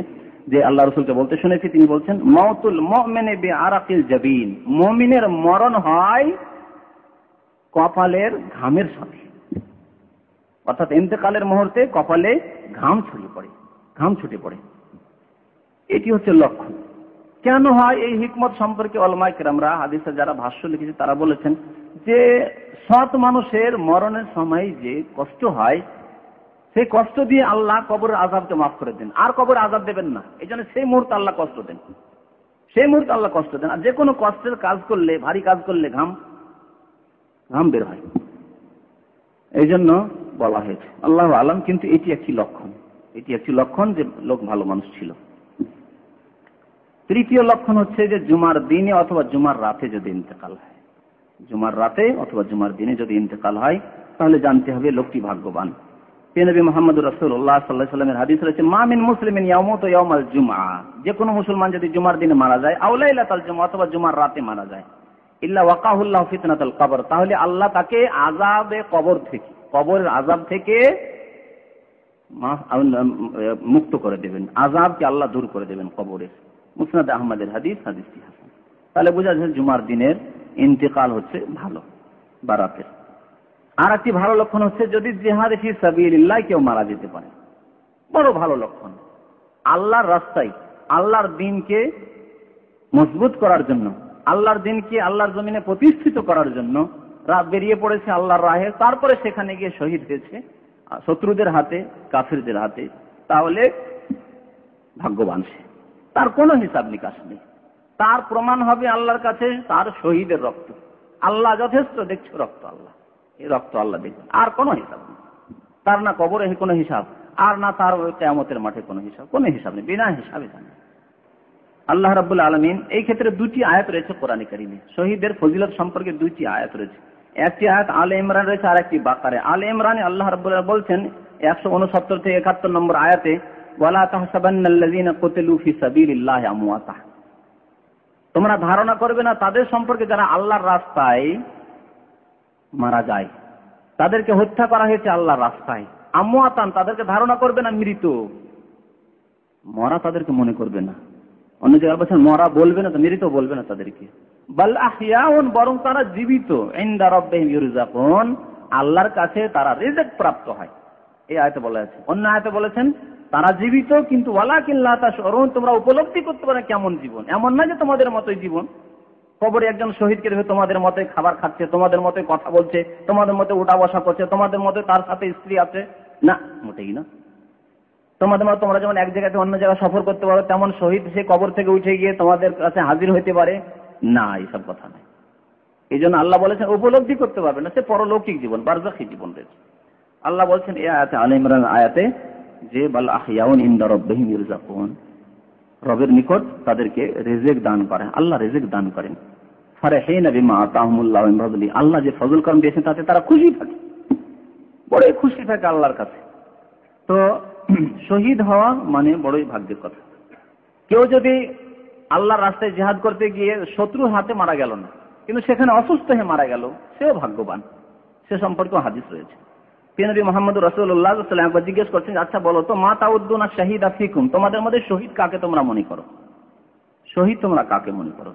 যে আল্লাহ রাসূলকে বলতে শুনেছি, তিনি বলছেন, মাউতুল মুমিনি বিআরাকিল জাবিন, মুমিনের মরণ হয় কপালের ঘামের সাথে, অর্থাৎ ইন্তেকালের মুহূর্তে কপালে ঘাম ছড়িয়ে পড়ে, ঘাম ছুটে পড়ে, এটি হচ্ছে লক্ষণ। কেন হয় এই হিকমত সম্পর্কে উলামায়ে কেরামরা, হাদিসে যারা ভাষ্য লিখেছে তারা বলেছেন যে সৎ মানুষের মরণের সময় যে কষ্ট হয়, সেই কষ্ট দিয়ে আল্লাহ কবরের আযাবকে মাফ করে দেন, আর কবরের আযাব দেবেন না। এই জন্য সেই মুহূর্তে আল্লাহ কষ্ট দেন, সেই মুহূর্তে আল্লাহ কষ্ট দেন। আর যে কোনো কষ্টের কাজ করলে, ভারী কাজ করলে ঘাম বের হয়, এই জন্য বলা হয়েছে, আল্লাহু আলাম। কিন্তু এটি একটি লক্ষণ, এটি একটি লক্ষণ যে লোক ভালো মানুষ ছিল। তৃতীয় লক্ষণ হচ্ছে যে জুমার দিনে অথবা জুমার রাতে যদি ইন্তেকাল হয়, জুমার রাতে অথবা জুমার দিনে যদি ইন্তেকাল হয়, তাহলে জানতে হবে লোকটি ভাগ্যবান। নবী মুহাম্মদ রাসূলুল্লাহ সাল্লাল্লাহু আলাইহি ওয়াসাল্লামের হাদিস রয়েছে, মা মিন মুসলিমিন ইয়ামুতু ইয়াওমাল জুমআ, যে কোনো মুসলমান যদি জুমার দিনে মারা যায়, আও লাইলাতাল জুমআ, অথবা জুমার রাতে মারা যায়, ইল্লা ওয়াকাহুল্লাহু ফিতনাতাল কবর, তাহলে আল্লাহ তাকে আযাবে কবর থেকে, কবরের আযাব থেকে মুক্ত করে দেবেন, আযাবকে আল্লাহ দূর করে দেবেন কবরের। মুসনাদ আহমদের হাদিস, হাদিসটি হাসান। তাহলে বোঝা যাচ্ছে জুমার দিনের ইন্তেকাল হচ্ছে ভালো বা রাতের। আর একটি ভালো লক্ষণ হচ্ছে যদি জিহাদে ফি সাবিলিল্লাহ কেউ মারা যেতে পারে, বড় ভালো লক্ষণ। আল্লাহর রাস্তায় আল্লাহর দ্বীনকে মজবুত করার জন্য, আল্লাহর দ্বীনকে আল্লাহর জমিনে প্রতিষ্ঠিত করার জন্য বেরিয়ে পড়েছে আল্লাহর রাহে, তারপরে সেখানে গিয়ে শহীদ হয়েছে শত্রুদের হাতে, কাফিরদের হাতে, তাহলে ভাগ্যবান সে, তার কোনো হিসাব নিকাশ নেই। তার প্রমাণ হবে আল্লাহর কাছে তার শহীদের রক্ত। আল্লাহ যথেষ্ট দেখছে রক্ত, আল্লাহ এই রক্ত আল্লাহ দেখবে, আর কোনো হিসাব নেই তার, না কবরে কোনো হিসাব, আর না তার কিয়ামতের মাঠে কোনো হিসাব, কোনো হিসাব নেই, বিনা হিসাবে জানে। আল্লাহ রাব্বুল আলামিন এই ক্ষেত্রে দুটি আয়াত রয়েছে কোরআনে কারীমে, শহীদের ফজিলত সম্পর্কে দুটি আয়াত রয়েছে। একটি আয়াত আলে ইমরান রয়েছে, আর একটি বাকারে। আলে ইমরানে আল্লাহ রাব্বুল আলামিন বলছেন 169 থেকে 71 নম্বর আয়াতে, ওয়ালা তাহসাবান্নাল্লাযীনা কুতিলু ফি সাবিলিল্লাহি আমওয়াতা, তোমরা ধারণা করবে না তাদের সম্পর্কে যারা আল্লাহর রাস্তায় মারা যায়, তাদেরকে হত্যা করা হয়েছে আল্লাহর রাস্তায়। আমওয়াতান, তাদেরকে ধারণা করবে না মৃত, মরা তাদেরকে মনে করবে না। অন্য জায়গায় বলছেন মরা বলবে না, তো মৃত বলবে না তাদেরকে। বাল আহইয়াউন, বরং তারা জীবিত। ইনদা রাব্বিহিম ইউরযাকুন, আল্লাহর কাছে তারা রিজক প্রাপ্ত হয়, এই আয়াতে বলা আছে। অন্য আয়াতে বলেছেন তারা জীবিত, কিন্তু ওয়ালাকিন লা তাশউরুন, তোমরা উপলব্ধি করতে পারো কেমন জীবন। এমন না যে তোমাদের মতোই জীবন, কবরে একজন শহীদকে দেখে তোমাদের মতে খাবার খাচ্ছে, তোমাদের মতে কথা বলছে, তোমাদের মতে উঠা বসা করছে, তোমাদের মতে তার সাথে স্ত্রী আছে, না, মোটেই না। তোমাদের মতো তোমরা যেমন এক জায়গাতে অন্য জায়গায় সফর করতে পারো, তেমন শহীদ সে কবর থেকে উঠে গিয়ে তোমাদের কাছে হাজির হইতে পারে না, এইসব কথা নেই। এই জন্য আল্লাহ বলেছেন উপলব্ধি করতে পারবে না, সে পরলৌকিক জীবন, বারজাখী জীবন রয়েছে। আল্লাহ বলছেন এই আয়াতে, আলে ইমরান আয়াতে, যে বাল আহইয়াউন ইনদা রাব্বিহিম ইউরযাকুন, রবের নিকট তাদেরকে রিজিক দান করেন, আল্লাহ রিজিক দান করেন। ফারহিনা বিমা আতাহুমুল্লাহু মিন ফাদলি, আল্লাহ যে ফজল করম দিয়েছেন তাতে তারা খুশি থাকে, বড়ই খুশি থাকে আল্লাহর কাছে। তো শহীদ হওয়া মানে বড়ই ভাগ্যের কথা। কেউ যদি আল্লাহর রাস্তায় জিহাদ করতে গিয়ে শত্রুর হাতে মারা গেল না, কিন্তু সেখানে অসুস্থ হয়ে মারা গেল, সেও ভাগ্যবান, সে সম্পর্কে হাদিস রয়েছে। নবী মুহাম্মদ রাসূলুল্লাহ সাল্লাল্লাহু আলাইহি ওয়াসাল্লাম জিজ্ঞেস করছেন, আচ্ছা বলো তো, মা তাউদ্দুনা শাহিদা ফিকুম, তোমাদের মধ্যে শহীদ কাকে তোমরা মনে করো, শহীদ তোমরা কাকে মনে করো?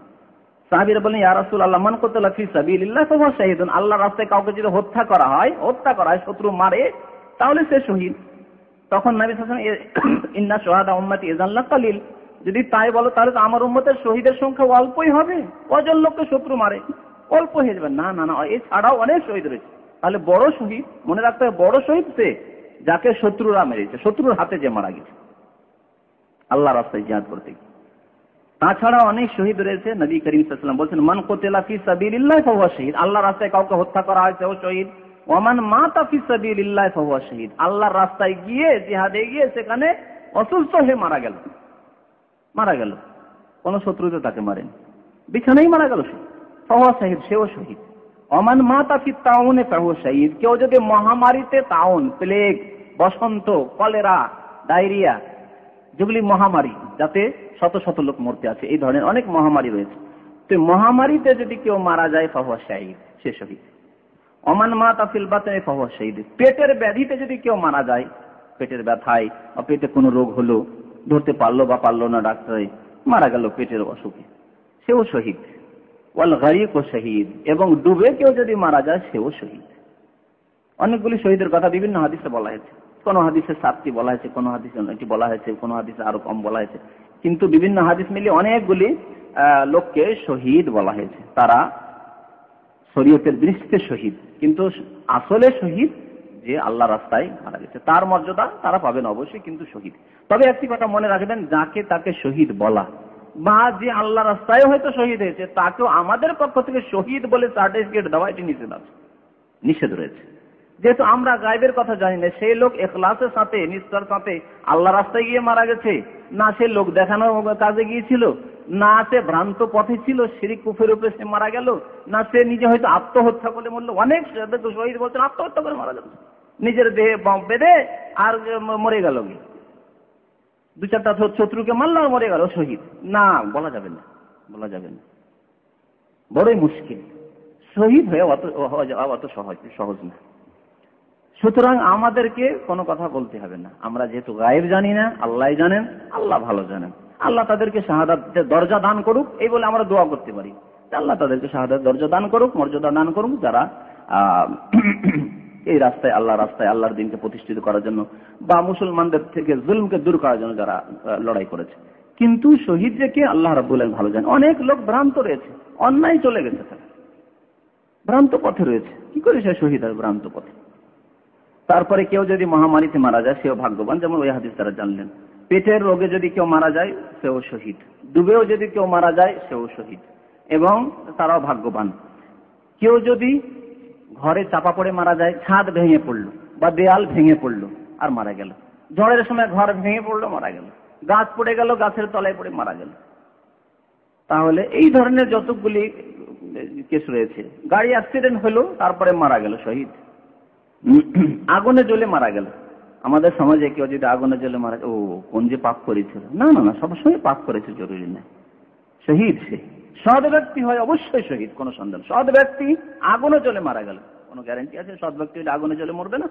সাহাবীরা বলেন, ইয়া রাসূলুল্লাহ, মান কাতালা ফি সাবিলিল্লাহ ফাহুয়া শাহীদুন, আল্লাহর রাস্তায় কাউকে যদি হত্যা করা হয়, শত্রু মারে, তাহলে সে শহীদ। তখন নবী সাল্লাল্লাহু আলাইহি ওয়াসাল্লাম, ইন্না শুহাদা উম্মতি ইযান লাকালিল, যদি তাই বলো তাহলে তো আমার উম্মতের শহীদের সংখ্যা অল্পই হবে, কজন লোককে শত্রু মারে, অল্প হয়ে যাবে। না না না, এছাড়াও অনেক শহীদ রয়েছে। তাহলে বড় শহীদ মনে রাখতে হবে, বড় শহীদ সে যাকে শত্রুরা মেরেছে, শত্রুর হাতে যে মারা গেছে আল্লাহ রাস্তায় জিহাদ করতে গিয়ে। তাছাড়া অনেক শহীদ রয়েছে। নবী করিম সাল্লাল্লাহু আলাইহি ওয়াসাল্লাম বলেছেন, মান কুতিলা ফি সাবিলিল্লাহ ফাহুয়া শাহীদ, আল্লাহর রাস্তায় কাউকে হত্যা করা হয় সেও শহীদ। ওয়ামান মাতা ফি সাবিলিল্লাহ ফাহুয়া শাহীদ, আল্লাহর রাস্তায় গিয়ে জিহাদে গিয়ে সেখানে অসুস্থ হয়ে মারা গেল, কোন শত্রুতে তাকে মারেন, বিছানায় মারা গেল, সে ফাহুয়া শাহীদ, সেও শহীদ। ওয়ামান মাতা ফি তাউনে ফাহুয়া শাহীদ, কেউ যদি মহামারীতে, তাউন প্লেগ, বসন্ত, কলেরা, ডায়রিয়া, যেগুলি মহামারী যাতে শত শত লোক মরতে আছে, এই ধরনের অনেক মহামারী রয়েছে, তো মহামারীতে যদি কেউ মারা যায় ফাহুয়া শাহীদ, সে শহীদ। ওমান মাতা ফিল বাতনি ফাহুয়া শাহীদ, পেটের ব্যাধিতে যদি কেউ মারা যায়, পেটের ব্যথায় বা পেটে কোনো রোগ হলো, ধরতে পারলো বা পারলো না ডাক্তারে, মারা গেল পেটের অসুখে, সেও শহীদ। ওয়াল গারিক শহীদ, এবং ডুবে কেউ যদি মারা যায় সেও শহীদ। অনেকগুলি শহীদের কথা বিভিন্ন হাদিসে বলা হয়েছে, কোন হাদিসে 7টি বলা হয়েছে, কোন হাদিসে 9টি বলা হয়েছে, কোন হাদিসে আরো কম বলা হয়েছে, কিন্তু বিভিন্ন হাদিস মিলিয়ে অনেকগুলি লোককে শহীদ বলা হয়েছে। তারা শরীয়তের দৃষ্টিতে শহীদ, কিন্তু আসলে শহীদ যে আল্লাহ রাস্তায় মারা গেছে, তার মর্যাদা তারা পাবেন অবশ্যই, কিন্তু শহীদ। তবে একটি কথা মনে রাখবেন, যাকে তাকে শহীদ বলা বা যে আল্লাহ রাস্তায় হয়তো শহীদ হয়েছে, তাকেও আমাদের পক্ষ থেকে শহীদ বলে সার্টিফিকেট দেওয়া এটি নিষেধ রয়েছে। যেহেতু আমরা গায়বের কথা জানি না, সেই লোক ইখলাসের সাথে, নিষ্ঠার সাথে আল্লাহ রাস্তায় গিয়ে মারা গেছে, না সে লোক দেখানোর কাজে গিয়েছিল, না সে ভ্রান্ত পথে ছিল, শিরক কুফরের উপরে সে মারা গেল, না সে নিজে হয়তো আত্মহত্যা করে মরল। অনেক শহীদ বলছেন আত্মহত্যা করে মারা যাবে, নিজের দেহে বম্ব বেঁধে আর মরে গেল, দু চারটা শত্রুকে মারল আর মরে গেল, শহীদ। না, বলা যাবে না, বলা যাবে না, বড়ই মুশকিল। শহীদ হয়ে অত সহজ না। সুতরাং আমাদেরকে কোনো কথা বলতে হবে না। আমরা যেহেতু গায়েব জানি না, আল্লাহ জানেন, আল্লাহ ভালো জানেন। আল্লাহ তাদেরকে শাহাদাতের দরজা দান করুক, এই বলে আমরা দোয়া করতে পারি। আল্লাহ তাদেরকে শাহাদাতের দরজা দান করুক, মর্যাদা দান করুক, যারা এই রাস্তায়, আল্লাহর রাস্তায়, আল্লাহর দিনকে প্রতিষ্ঠিত করার জন্য বা মুসলমানদের থেকে জুলুমকে দূর করার জন্য যারা লড়াই করেছে। কিন্তু শহীদ যে কে আল্লাহ রাব্বুল আলামিন ভালো জানেন। অনেক লোক ভ্রান্ত রয়েছে, অন্যায় চলে গেছে, তারা ভ্রান্ত পথে রয়েছে। কি করে সে শহীদ হয়? ভ্রান্ত পথে। তারপরে কেউ যদি মহামারীতে মারা যায়, সেও ভাগ্যবান, যেমন ওই হাদিস তারা জানলেন। পেটের রোগে যদি কেউ মারা যায়, সেও শহীদ। ডুবেও যদি কেউ মারা যায়, সেও শহীদ, এবং তারাও ভাগ্যবান। কেউ যদি ঘরে চাপা পড়ে মারা যায়, ছাদ ভেঙে পড়লো বা দেয়াল ভেঙে পড়লো আর মারা গেল, ঝড়ের সময় ঘর ভেঙে পড়লো, মারা গেল, গাছ পড়ে গেল, গাছের তলায় পড়ে মারা গেল, তাহলে এই ধরনের যতগুলি কেস রয়েছে। গাড়ি অ্যাক্সিডেন্ট হলো, তারপরে মারা গেল, শহীদ। আগুনে জ্বলে মারা গেল। আমাদের সমাজে কেউ যদি আগুনে জ্বলে মারা যায়, ও কোন যে পাপ করেছিল, না না না, সবসময় পাপ করেছে, জরুরি নয়। শহীদ সে সৎ ব্যক্তি হয়, অবশ্যই শহীদ, কোনো সন্দেহ। সৎ ব্যক্তি আগুনে জ্বলে মারা গেল, কোনো গ্যারান্টি আছে সৎ ব্যক্তি হলে আগুনে জ্বলে মরবে না?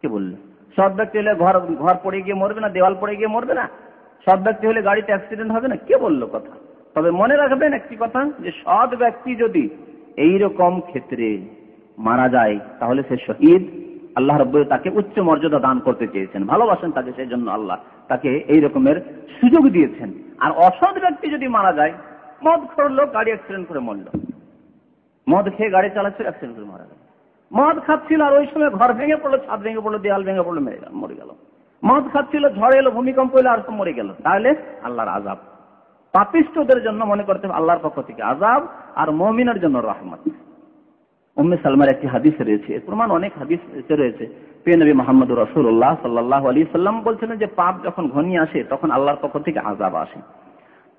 কে বললো? সৎ ব্যক্তি হলে ঘর পড়ে গিয়ে মরবে না, দেওয়াল পড়ে গিয়ে মরবে না? সৎ ব্যক্তি হলে গাড়িতে অ্যাক্সিডেন্ট হবে না? কে বললো কথা? তবে মনে রাখবেন একটি কথা, যে সৎ ব্যক্তি যদি এইরকম ক্ষেত্রে মারা যায়, তাহলে সে শহীদ। আল্লাহ রাব্বুল তাকে উচ্চ মর্যাদা দান করতে চেয়েছেন, ভালোবাসেন তাকে, সেই জন্য আল্লাহ তাকে এই রকমের সুযোগ দিয়েছেন। আর অসৎ ব্যক্তি যদি মারা যায়, মদ খেলো, গাড়ি অ্যাক্সিডেন্ট করে মরল, মদ খেয়ে গাড়ি চালাচ্ছিল, অ্যাক্সিডেন্ট করে মারা গেল। মদ খাচ্ছিল আর ওই সময় ঘর ভেঙে পড়লো, ছাদ ভেঙে পড়লো, দেয়াল ভেঙে পড়লো, মরে গেল। মদ খাচ্ছিল, ঝড় এলো, ভূমিকম্প এলো, আর মরে গেল। তাহলে আল্লাহর আযাব। পাপিষ্ঠদের জন্য মনে করতে হবে আল্লাহর পক্ষ থেকে আযাব, আর মুমিনের জন্য রহমত। উম্মে সালমার একটি হাদিস রয়েছে, এর প্রমাণ অনেক হাদিস রয়েছে। প্রিয় নবী মুহাম্মদুর রাসূলুল্লাহ সাল্লাল্লাহু আলাইহি সাল্লাম বলছিলেন যে পাপ যখন ঘনিয়ে আসে, তখন আল্লাহর পক্ষ থেকে আযাব আসে।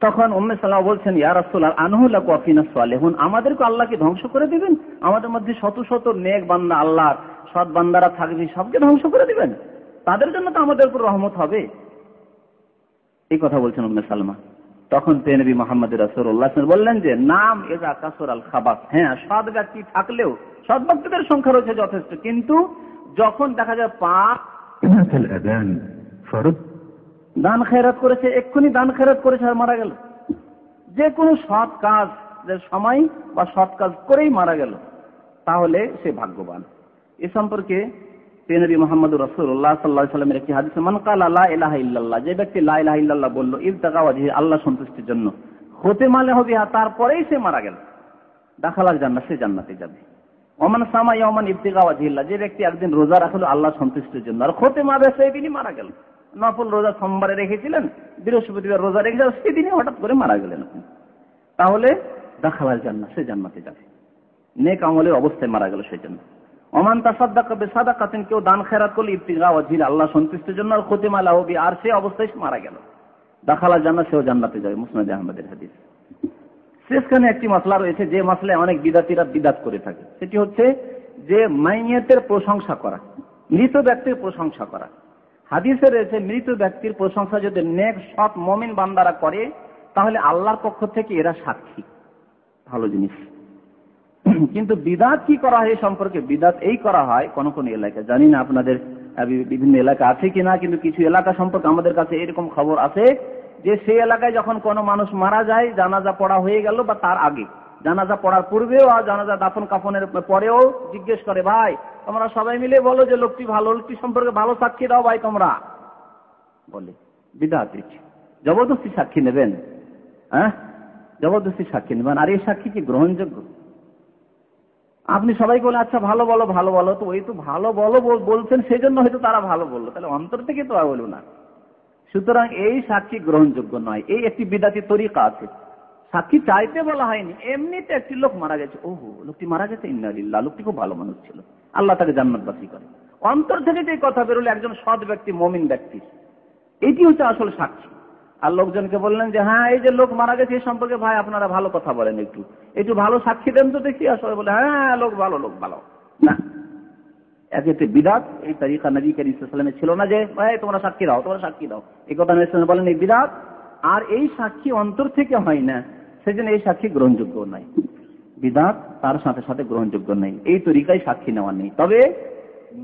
তখন উম্মে সালমা বলছেন, ইয়া রাসূলুল্লাহ, আনহু লাকু ফিনা সালিহুন, আমাদেরকে আল্লাহ কি ধ্বংস করে দিবেন? আমাদের মধ্যে শত শত নেক বান্দা, আল্লাহর সৎ বান্দারা থাকবে, সবকে ধ্বংস করে দিবেন? তাদের জন্য তো আমাদের উপর রহমত হবে। এই কথা বলছেন উম্মে সালমা। তখন নবী মুহাম্মদ রাসূলুল্লাহ বললেন যে, নাম ইযা কাসরাল খাবাস, হ্যাঁ, সৎ ব্যক্তি থাকলেও, সৎ ব্যক্তিদের সংখ্যা রয়েছে যথেষ্ট, কিন্তু যখন দেখা যায় পাপ, দান খেরাত করেছে, এক্ষুনি দান খেরাত করেছে আর মারা গেল, যে কোনো সৎ কাজ সময় বা সৎ কাজ করেই মারা গেল, তাহলে সে ভাগ্যবান। এ সম্পর্কে নবী মুহাম্মদুর রাসূলুল্লাহ সাল্লাল্লাহু আলাইহি ওয়াসাল্লামের একটি হাদিসে, মান ক্বালা লা ইলাহা ইল্লাল্লাহ, যে ব্যক্তি লা ইলাহা ইল্লাল্লাহ বলল, ইবতাগা ওয়াজহি, আল্লাহ সন্তুষ্টির জন্য, খাতেমা লাহু বিহা, তারপরেই সে মারা গেল, দাখালাল জান্নাহ, সে জান্নাতে যাবে। ওমান সামা ইয়াওমান ইবতিগা ওয়াজহিল্লাহ, যে ব্যক্তি একদিন রোজা রাখলো আল্লাহ সন্তুষ্টির জন্য, আর খাতেমা সেই দিনই মারা গেল। নফল রোজা সোমবারে রেখেছিলেন, বৃহস্পতিবার রোজা রেখেছিলেন, সেদিনই হঠাৎ করে মারা গেলেন, তাহলে দাখালাল জান্নাহ, সে জান্নাতে যাবে। নেক আমলের অবস্থায় মারা গেল সেই জন্য। ওমান তাসাদ্দাকা বিসাদাকাতিন, কেউ দান খেরাত করলে ইবতিগা ওয়াজহিল, আল্লাহ সন্তুষ্টির জন্য, আর খাতেমা লাহু বি, আর সে অবস্থায় মারা গেল, দাখালাল জান্নাহ, সেও জান্নাতে যাবে। মুসনাদে আহমদের হাদিস। শেষখানে একটি মাসলা রয়েছে, যে মাসলায় অনেক বিদাতীরা বিদাত করে থাকে, সেটি হচ্ছে যে মাইয়াতের প্রশংসা করা, মৃত ব্যক্তির প্রশংসা করা। হাদিসে রয়েছে, মৃত ব্যক্তির প্রশংসা যদি নেক সৎ মুমিন বান্দারা করে, তাহলে আল্লাহর পক্ষ থেকে এরা সাক্ষী, ভালো জিনিস। কিন্তু বিদাত কি করা হয় এই সম্পর্কে, বিদাত এই করা হয় কোন কোন এলাকায়, জানি না আপনাদের বিভিন্ন এলাকা আছে কিনা, কিন্তু কিছু এলাকা সম্পর্কে আমাদের কাছে এরকম খবর আছে যে সেই এলাকায় যখন কোনো মানুষ মারা যায়, জানাজা পড়া হয়ে গেল বা তার আগে, জানাজা পড়ার পূর্বেও আর জানাজা দাফন কাফনের পরেও জিজ্ঞেস করে, ভাই তোমরা সবাই মিলে বলো যে লোকটি ভালো, লোকটি সম্পর্কে ভালো সাক্ষী দাও ভাই তোমরা, বলে বিদআত। জবরদস্তি সাক্ষী নেবেন, হ্যাঁ, জবরদস্তি সাক্ষী নেবেন। আর এই সাক্ষী কি গ্রহণযোগ্য? আপনি সবাইকে বলে, আচ্ছা ভালো বলো, ভালো বলো, তো ওই তো ভালো বলো বলছেন, সেই জন্য হয়তো তারা ভালো বললো, তাহলে অন্তর থেকে তো আর বলবো না। সুতরাং এই সাক্ষী গ্রহণযোগ্য নয়। এই একটি বিদাতি তরিকা আছে, সাক্ষী চাইতে বলা হয়নি, এমনিতে একটি লোক মারা গেছে, ওহো লোকটি মারা গেছে, ইন্না লিল্লাহ, লোকটি খুব ভালো মানুষ ছিল, আল্লাহ তাকে জান্নাতবাসী করে। অন্তর থেকে যে কথা বেরোলে একজন সৎ ব্যক্তি, মুমিন ব্যক্তি, এটি হচ্ছে আসল সাক্ষী। আর লোকজনকে বললেন যে, হ্যাঁ এই যে লোক মারা গেছে এই সম্পর্কে ভাই আপনারা ভালো কথা বলেন, একটু ভালো সাক্ষী দেন তো দেখি। আসলে বলে, হ্যাঁ লোক ভালো, লোক ভালো না, একেতে বিদাত, এই তরিকা নবী করিম সাল্লাল্লাহু আলাইহি ওয়াসাল্লামের ছিল না যে তোমরা সাক্ষী দাও, তোমরা সাক্ষী দাও, এই কথা নবী সাল্লাল্লাহু আলাইহি ওয়াসাল্লাম বলেন এই বিদাত। আর এই সাক্ষী অন্তর থেকে হয় না, সেজন্য এই সাক্ষী গ্রহণযোগ্য নয়। বিদাত তার সাথে সাথে গ্রহণযোগ্য নেই, এই তরিকায় সাক্ষী নেওয়া নেই। তবে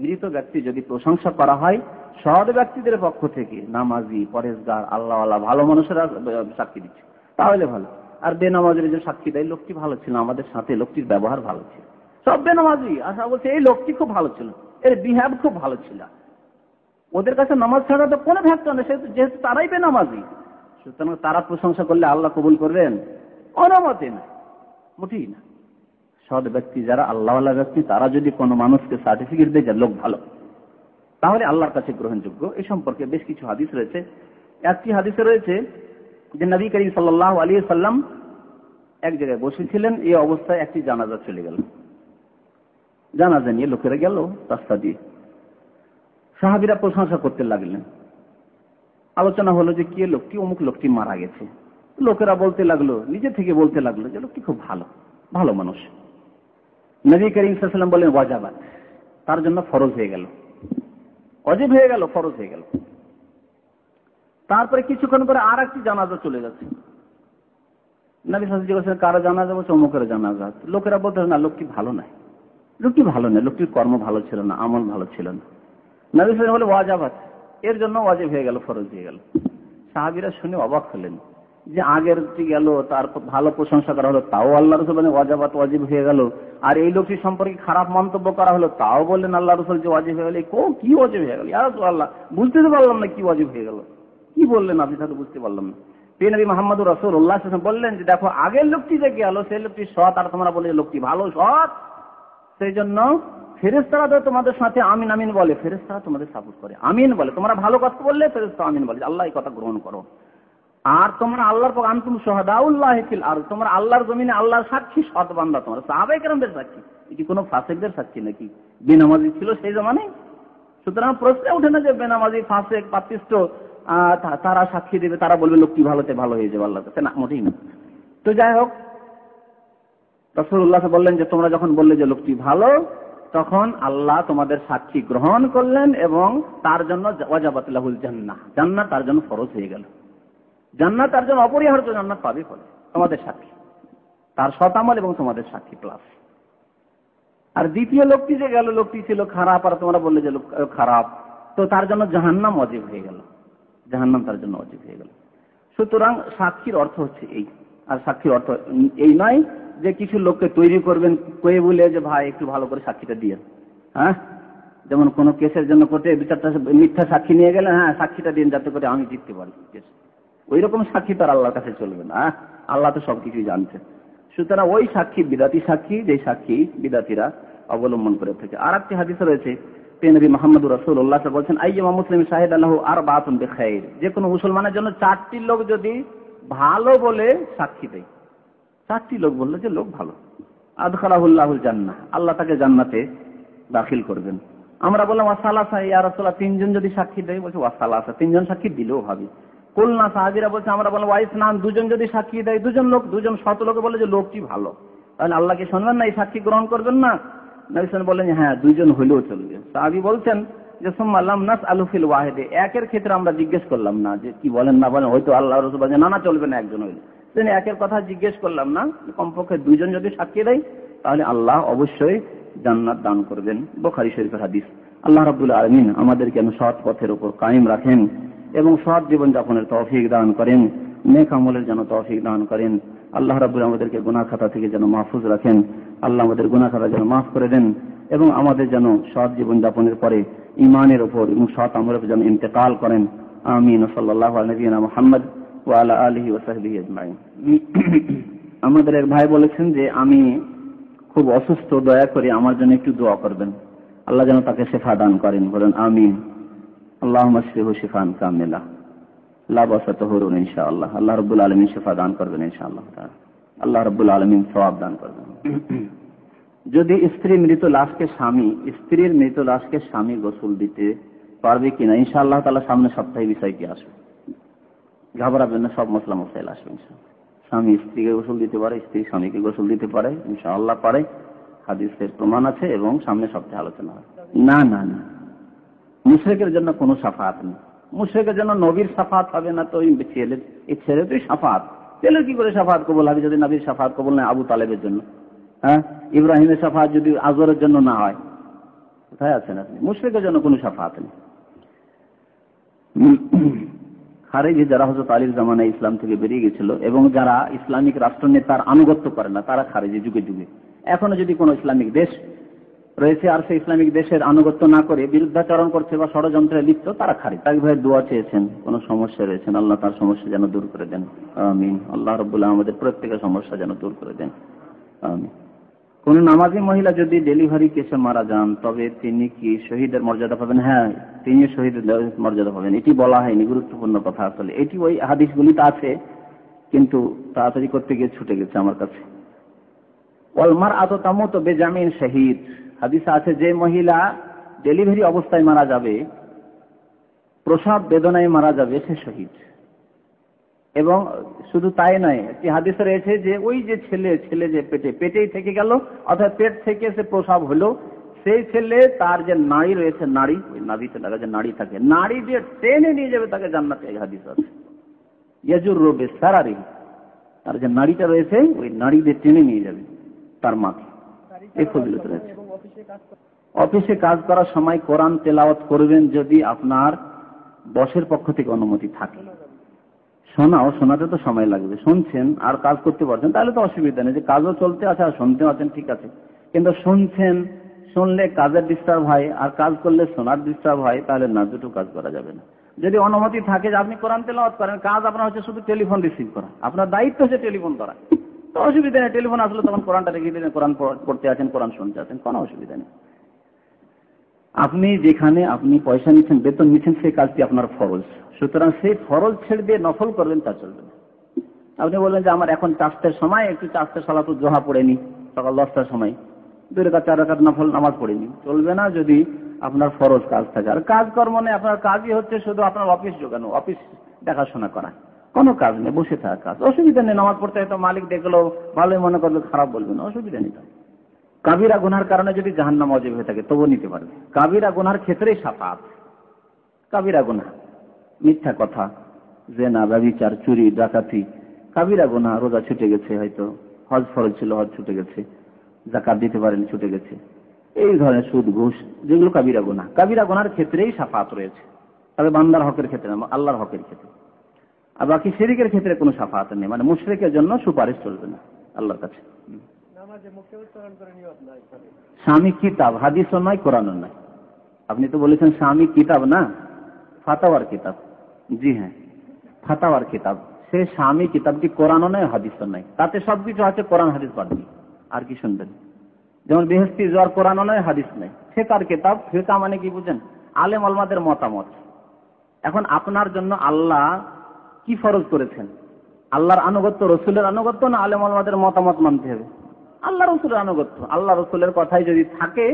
মৃত ব্যক্তি যদি প্রশংসা করা হয় সৎ ব্যক্তিদের পক্ষ থেকে, নামাজি, পরেশগার, আল্লাহওয়ালা, ভালো মানুষেরা সাক্ষী দিচ্ছে, তাহলে ভালো। আর বেনামাজির যে সাক্ষী দেয় লোকটি ভালো ছিল, আমাদের সাথে লোকটির ব্যবহার ভালো ছিল, সব বেনামাজি আশা বলছে এই লোকটি খুব ভালো ছিল, এর বিহেভ খুব ভালো ছিল, ওদের কাছে নামাজ ছাড়া তো কোনো ভ্যাক্ত নেই, যেহেতু তারাই বেনামাজি, সুতরাং তারা প্রশংসা করলে আল্লাহ কবুল করবেন? অনুমতি না, মোটেই না। সৎ ব্যক্তি যারা আল্লাহওয়ালা ব্যক্তি, তারা যদি কোনো মানুষকে সার্টিফিকেট দেয় যে লোক ভালো, তাহলে আল্লাহর কাছে গ্রহণযোগ্য। এই সম্পর্কে বেশ কিছু হাদিস রয়েছে। একটি হাদিসে রয়েছে যে নবী করিম সাল্লাল্লাহু আলাইহি ওয়াসাল্লাম এক জায়গায় বসেছিলেন, এই অবস্থায় একটি জানাজা চলে গেল। জানাজা নিয়ে লোকেরা গেল রাস্তা দিয়ে, সাহাবীরা প্রশংসা করতে লাগলেন। আলোচনা হলো যে কে লোকটি, অমুক লোকটি মারা গেছে। লোকেরা বলতে লাগলো, নিজে থেকে বলতে লাগলো যে লোকটি খুব ভালো, ভালো মানুষ। নবী করিম সাল্লাল্লাহু আলাইহি ওয়াসাল্লাম বলেন ওয়াজাবাত, তার জন্য ফরজ হয়ে গেল, ওয়াজিব হয়ে গেল, ফরজ হয়ে গেল। তারপরে কিছুক্ষণ পরে আর একটি জানাজা চলে যাচ্ছে। নবী সাল্লাল্লাহু আলাইহি ওয়াসাল্লাম জিজ্ঞাসা, কারো জানাজা? বলছে অমুকের জানাজা। লোকেরা বলতে না, লোকটি ভালো নয়, লোকটি ভালো নয়, লোকটির কর্ম ভালো ছিল না, আমল ভালো ছিল না। নবী সাল্লাল্লাহু আলাইহি ওয়াসাল্লাম বলে ওয়াজাবাত, এর জন্য ওয়াজিব হয়ে গেল, ফরজ হয়ে গেল। সাহাবীরা শুনে অবাক হলেন যে আগেরটি গেল, তার ভালো প্রশংসা করা হলো, তাও আল্লাহ রাসূল বলেন ওয়াজাবাত, ওয়াজিব হয়ে গেল। আর এই লোকটি সম্পর্কে খারাপ মন্তব্য করা হলো, তাও বললেন আল্লাহ রাসূল যে ওয়াজিব হয়ে গেল। কি ওয়াজিব হয়ে গেল? ইয়া রাসূলুল্লাহ, বুঝতে তো পারলাম না কি ওয়াজিব হয়ে গেল, কি বললেন আপনি? তা তো বুঝতে পারলাম না। নবী মুহাম্মদুর রাসূলুল্লাহ সাল্লাল্লাহু আলাইহি ওয়াসাল্লাম বললেন যে দেখো, আগের লোকটি যে গেল সেই লোকটি সৎ, আর তোমরা বলে লোকটি ভালো সৎ, সেই জন্য ফেরেশতারা তো তোমাদের সাথে আমিন আমিন বলে, ফেরেশতারা তোমাদের সাপোর্ট করে, আমিন বলে। তোমরা ভালো কথা বললে ফেরেশতা আমিন বলে, আল্লাহ এই কথা গ্রহণ করো। আর তোমরা আল্লাহর পক্ষ, আনতুম শুহাদাউল্লাহি ফিল আরদ, তোমরা আল্লাহর জমিনে আল্লাহর সাক্ষী, সৎ বান্দা তোমরা। সাহাবায়ে কেরামদের সাক্ষী, এটি কোনো ফাসিকদের সাক্ষী নাকি? বেনামাজি ছিল সেই জামানায়, সুতরাং প্রশ্ন ওঠে না যে বেনামাজি, ফাসিক, পাপিষ্ট তারা সাক্ষী দেবে, তারা বলবে লোকটি ভালোতে ভালো হয়ে যাবে আল্লাহর কাছে, না, মোটেই না। তো যাই হোক, রাসূলুল্লাহ বললেন যে তোমরা যখন বললে যে লোকটি ভালো, তখন আল্লাহ তোমাদের সাক্ষী গ্রহণ করলেন এবং তার জন্য ওয়াজাবাত লাহুল জান্নাহ, জান্নাত তার জন্য ফরজ হয়ে গেল। জান্নাত তার জন্য অপরিহার্য, জান্নাত পাবে ফলে তোমাদের সাক্ষী, তার সৎ আমল এবং তোমাদের সাক্ষী প্লাস। আর দ্বিতীয় লোকটি যে গেল, লোকটি ছিল খারাপ, আর তোমরা বললে যে লোক খারাপ, তো তার জন্য জাহান্নাম ওয়াজিব হয়ে গেল, জাহান্নাম তার জন্য ওয়াজিব হয়ে গেল। সুতরাং সাক্ষীর অর্থ হচ্ছে এই। আর সাক্ষীর অর্থ এই নয় যে কিছু লোককে তৈরি করবেন কয়ে বলে যে ভাই একটু ভালো করে সাক্ষীটা দিয়ে, হ্যাঁ, যেমন কোন কেসের জন্য কোর্টে বিচারটা মিথ্যা সাক্ষী নিয়ে গেলেন, হ্যাঁ সাক্ষীটা দিন যাতে করে আমি জিততে পারি কেস। ওই রকম সাক্ষী তার আল্লাহর কাছে চলবে না, আল্লাহ তো সবকিছুই জানছে। সুতরাং ওই সাক্ষী বিদাতি সাক্ষী, যে সাক্ষী বিদাতিরা অবলম্বন করে থাকে। আর একটি হাদিসে রয়েছে, নবী মুহাম্মদুর রাসূলুল্লাহ বলছেন আইয়ুমা মুসলিম শাহিদা লাহু আরবাতুন বিখাইর, যে কোনো মুসলমানের জন্য চারটি লোক যদি ভালো বলে সাক্ষী দেয়, চারটি লোক বললো যে লোক ভালো, আদখালাহুল্লাহুল জান্নাহ, আল্লাহ তাকে জান্নাতে দাখিল করবেন। আমরা বললাম ওয়াসালাসা ইয়া রাসূলুল্লাহ, তিনজন যদি সাক্ষী দেয়? বলছে ওয়াসালাসা, তিনজন সাক্ষী দিলেও ভাবি। কুলনা, সাহাবীরা বলছে আমরা বললাম ওয়াইসনান, দুজন যদি সাক্ষী দেয়, দুজন লোক, দুজন শত লোকে বলে যে লোকটি ভালো, তাহলে আল্লাহকে শুনবেন না, এই সাক্ষী গ্রহণ করবেন না? নবী সাল্লাল্লাহু আলাইহি ওয়াসাল্লাম বললেন হ্যাঁ, দুইজন হইলেও চলবে। সাহাবী বলছেন যে সুম্মা লাম নাসআলু ফিল ওয়াহিদে, একের ক্ষেত্রে আমরা জিজ্ঞেস করলাম না যে কি বলেন না বলেন, হয়তো আল্লাহ রাসূল বলেন না না চলবে না একজন হইলে, তিনি একের কথা জিজ্ঞেস করলাম না, কমপক্ষে দুইজন যদি সাক্ষী দেয় তাহলে আল্লাহ অবশ্যই জান্নাত দান করবেন। বুখারী শরীফের হাদিস। আল্লাহ রাব্বুল আলামিন আমাদেরকে সৎ পথের উপর কায়েম রাখেন এবং সৎ জীবন যাপনের তৌফিক দান করেন, নেক আমলের যেন তৌফিক দান করেন। আল্লাহ রাব্বুল আমাদেরকে গুনাহ খাতা থেকে যেন মাহফুজ রাখেন, আল্লাহ আমাদের গুনাহ খাতা যেন মাফ করে দেন এবং আমাদের যেন সৎ জীবন যাপনের পরে ঈমানের উপর এবং সৎ আমলের উপর যেন ইন্তেকাল করেন। আমিন। সাল্লাল্লাহু আলা নবিয়িনা মুহাম্মদ ওয়া আলা আলিহি ওয়া সাহবিহি আজমাইন। আমাদের এক ভাই বলেছেন যে আমি খুব অসুস্থ, দয়া করে আমার জন্য একটু দোয়া করবেন, আল্লাহ যেন তাকে শিফা দান করেন। বলেন আমিন। আল্লাহুম্মা শিফিহু শিফান কামিলা লা বাসা তাহুরুন ইনশাআল্লাহ। আল্লাহ রাব্বুল আলামিন শিফা দান করবেন ইনশাআল্লাহ তাআলা। আল্লাহ রাব্বুল আলামিন সওয়াব দান করবেন। যদি স্ত্রীর মৃত লাশকে স্বামী গোসল দিতে পারবে কিনা, ইনশাআল্লাহ তাআলা সামনে সপ্তাহে বিষয়টি আসবে, ঘাবড়াবেন না, সব মসলা মশাইল আসবে ইনশাআল্লাহ। স্বামী স্ত্রীকে গোসল দিতে পারে, স্ত্রী স্বামীকে গোসল দিতে পারে, ইনশাআল্লাহ পারে। হাদিসের প্রমাণ আছে এবং সামনে সপ্তাহে আলোচনা হয়। না না না, মুশরিকের জন্য কোনো শাফাআত নেই। মুশরিকের জন্য নবীর শাফাআত হবে না, তো এই ছেলে তুই শাফাআত, ছেলের কি করে শাফাআত কবুল হবে যদি নবীর শাফাআত কবুল নয়? আবু তালেবের জন্য, হ্যাঁ, ইব্রাহিমের শাফাআত যদি আজরের জন্য না হয়, কোথায় আছেন আপনি? মুশরিকের জন্য কোনো শাফাআত নেই। খারেজি যারা হযরত আলীর জামানায় ইসলাম থেকে বেরিয়ে গেছিল এবং যারা ইসলামিক রাষ্ট্রনেতার আনুগত্য করে না, তারা খারেজি যুগে যুগে। এখনো যদি কোনো ইসলামিক দেশ রয়েছে আর সেই ইসলামিক দেশের আনুগত্য না করে বিরুদ্ধাচরণ করছে বা ষড়যন্ত্রে লিপ্ত, তারা খারিজ। তাই ভাই দোয়া চেয়েছেন, কোন সমস্যা রয়েছেন, আল্লাহ তার সমস্যা যেন দূর করে দেন, আমিন। আল্লাহ রাব্বুল আলামিন আমাদের প্রত্যেকের সমস্যা যেন দূর করে দেন, আমিন। কোন নামাজি মহিলা যদি ডেলিভারি কেসে মারা যান, তবে তিনি কি শহীদের মর্যাদা পাবেন? হ্যাঁ, তিনি শহীদের মর্যাদা পাবেন। এটি বলা হয়নি, গুরুত্বপূর্ণ কথা। আসলে এটি ওই হাদিসগুলিতে আছে, কিন্তু তাড়াতাড়ি করতে গিয়ে ছুটে গেছে আমার কাছে। ওয়াল মারআতু তামুতু বিজামিন শাহীদ, হাদিসে আছে যে মহিলা ডেলিভারি অবস্থায় মারা যাবে, প্রসব বেদনায় মারা যাবে, সে শহীদ। এবং শুধু তাই নয়, একটি হাদিসে রয়েছে যে ওই যে ছেলে যে পেটেই থেকে গেল, অর্থাৎ পেট থেকে সে প্রসব হলো, সেই ছেলে তার যে নাড়ি রয়েছে, নাড়ি, ওই নাভিতে লাগা যে নাড়ি থাকে, নাড়ি দিয়ে টেনে নিয়ে যাবে তাকে জান্নাতে। এই হাদিস আছে, ইয়াজুরু বিসারারি, তার যে নাড়িটা রয়েছে ওই নাড়ি দিয়ে টেনে নিয়ে যাবে তার মাকে। এই ফজিলত রয়েছে। অফিসে কাজ করার সময় কোরআন তেলাওয়াত করবেন যদি আপনার বসের পক্ষ থেকে অনুমতি থাকে। শোনাতে তো সময় লাগবে, শুনছেন আর কাজ করতে পারছেন, তাহলে তো অসুবিধা নেই। যে কাজও চলতে আছে আর শুনতেও আছেন, ঠিক আছে। কিন্তু শুনছেন, শুনলে কাজের ডিস্টার্ব হয়, আর কাজ করলে শোনার ডিস্টার্ব হয়, তাহলে না, দুটো কাজ করা যাবে না। যদি অনুমতি থাকে যে আপনি কোরআন তেলাওয়াত করেন, কাজ আপনার হচ্ছে শুধু টেলিফোন রিসিভ করা, আপনার দায়িত্ব হচ্ছে টেলিফোন করা, তো অসুবিধা নেই। টেলিফোন আসলে তখন কোরআনটা রেখে দিলেন, কোরআন পড়তে আছেন, কোরআন শুনতে আছেন, কোনো অসুবিধা নেই। আপনি যেখানে আপনি পয়সা নিচ্ছেন, বেতন নিচ্ছেন, সেই কাজটি আপনার ফরজ, সুতরাং সেই ফরজ ছেড়ে দিয়ে নফল করবেন, তা চলবে না। আপনি বলবেন যে আমার এখন চাষের সময়, একটু চাষের সালাতুল জোহা পড়ে নি, সকাল 10টার সময় 2 রাকাত 4 রাকাত নফল নামাজ পড়ে নি, চলবে না যদি আপনার ফরজ কাজ থাকে। আর কাজকর্ম নেই, আপনার কাজই হচ্ছে শুধু আপনার অফিস জোগানো, অফিস দেখাশোনা করা, কোনো কাজ নেই, বসে থাকা কাজ, অসুবিধা নেই। নামাজ পড়তে হয়তো মালিক দেখলো, ভালোই মনে করলো, খারাপ বলবে না, অসুবিধা নেই। কাবিরা গুনার কারণে যদি জাহান্নাম ওয়াজিব হয়ে থাকে তবু নিতে পারবে। কাবিরা গুনার ক্ষেত্রেই শাফাআত। কাবিরা গুনাহ, মিথ্যা কথা, জেনা, ব্যভিচার, চুরি, ডাকাতি, কাবিরা গুনাহ। রোজা ছুটে গেছে, হয়তো হজ ফরজ ছিল, হজ ছুটে গেছে, যাকাত দিতে পারেন, ছুটে গেছে, এই ধরনের সুদ, ঘুষ, যেগুলো কাবিরা গুনাহ। কাবিরা গুনার ক্ষেত্রেই শাফাআত রয়েছে, তবে বান্দার হকের ক্ষেত্রে না, আল্লাহর হকের ক্ষেত্রে। আর বাকি শিরকের ক্ষেত্রে কোনো শাফাআত নেই, মানে মুশরিকের জন্য সুপারিশ চলবে না আল্লাহর কাছে। স্বামী কিতাব, হাদিসও নয়, কোরআনও নয়। আপনি তো বলেছেন স্বামী কিতাব, না ফাতাওয়ার কিতাব। জি হ্যাঁ, ফাতাওয়ার কিতাব। সে স্বামী কিতাবটি কোরআনও নয়, হাদিসও নয়, তাতে সবকিছু আছে, কোরআন হাদিস বাদ দিয়ে আর কি শুনবেন? যেমন বেহেশতি জ্বর, কোরআনও নয়, হাদিস নয়। ফিকার কিতাব, ফিকা মানে কি বুঝেন? আলেম ওলামাদের মতামত। এখন আপনার জন্য আল্লাহ কি ফরজ করেছেন? আল্লাহর আনুগত্য, রসুলের আনুগত্য, না আলেম ওলামাদের মতামত মানতে হবে? আল্লাহ রসুলের আনুগত্য। আল্লাহ রসুলের কথাই যদি থাকে,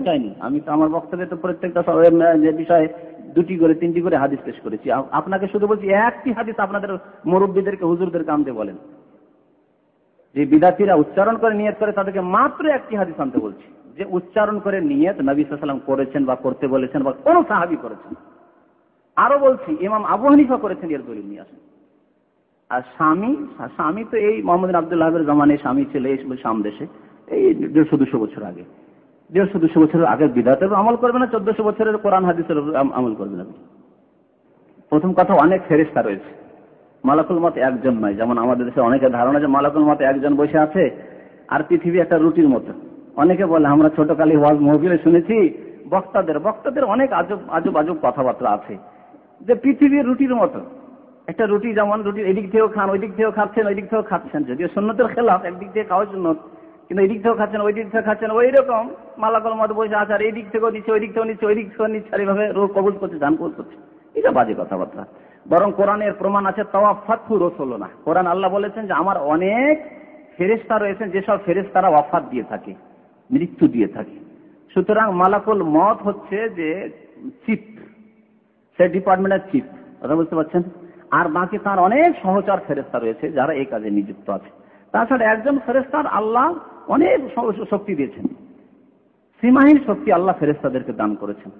চাইনি আমি তো আমার বক্তব্যে তো প্রত্যেকটা যে বিষয়ে 2টি করে 3টি করে হাদিস পেশ করেছি। আপনাকে শুধু বলছি, একটি হাদিস আপনাদের মুরব্বীদেরকে, হুজুরদেরকে আনতে বলেন। যে বিদাতিরা উচ্চারণ করে নিয়ত করে, তাদেরকে মাত্র একটি হাদিস আনতে বলছি, যে উচ্চারণ করে নিয়ত নবী সাল্লাল্লাহু আলাইহি ওয়াসাল্লাম করেছেন বা করতে বলেছেন, বা কোন সাহাবী করেছেন। আরো বলছি, ইমাম আবু হানিফা করেছেন, এর দলিল নিয়ে আসেন। আর স্বামী তো এই মোহাম্মদ বিন আব্দুল্লাহের জামানায় স্বামী ছিল, এই শাম দেশে, এই 150-200 বছর আগে। 150-200 বছরের আগের বিদআতের আমল করবে না, 1400 বছরের কোরআন হাদিসের আমল করবে না। প্রথম কথা, অনেক ফেরেশতা রয়েছে, মালাকুল মত একজন নয়। যেমন আমাদের দেশে অনেকের ধারণা যে মালাকুল মত একজন বসে আছে, আর পৃথিবী একটা রুটির মতো। অনেকে বলে, আমরা ছোটকালে ওয়াজ মাহফিলে শুনেছি, বক্তাদের অনেক আজব কথাবার্তা আছে, যে পৃথিবীর রুটির মতো। একটা রুটি, যেমন রুটি এদিক থেকেও খান, ওই দিক থেকেও খাচ্ছেন, ওই দিক থেকেও খাচ্ছেন, যদিও সুন্নতের খেলাফ, একদিক থেকে খাওয়া সুন্নত, কিন্তু এই দিক থেকেও খাচ্ছেন, ওই দিক থেকে খাচ্ছেন, ওই রকম মালাকুল মত বসে আছে, আর এই দিক থেকেও নিচ্ছে, ওই দিক থেকেও নিচ্ছে, ওই দিক থেকেও নিচ্ছে, আর এইভাবে রোগ কবুল করছে, ধান কবুল করছে। এটা বাজে কথাবার্তা। বরং কোরআনের প্রমাণ আছে, তাওয়াফাতহু রাসূলুনা। কোরআন আল্লাহ বলেছেন যে আমার অনেক ফেরেশতা রয়েছেন, যেসব ফেরেশতারা ওয়াফাত দিয়ে থাকে, মৃত্যু দিয়ে থাকে। সুতরাং মালাকুল মত হচ্ছে যে চিফ, সে ডিপার্টমেন্টের চিফ, কথা বুঝতে পারছেন? আর বাকি তার অনেক সহচর ফেরেশতা রয়েছে যারা এই কাজে নিযুক্ত আছে। তাছাড়া একজন ফেরেশতার আল্লাহ অনেক শক্তি দিয়েছেন, সীমাহীন শক্তি আল্লাহ ফেরেশতাদেরকে দান করেছেন।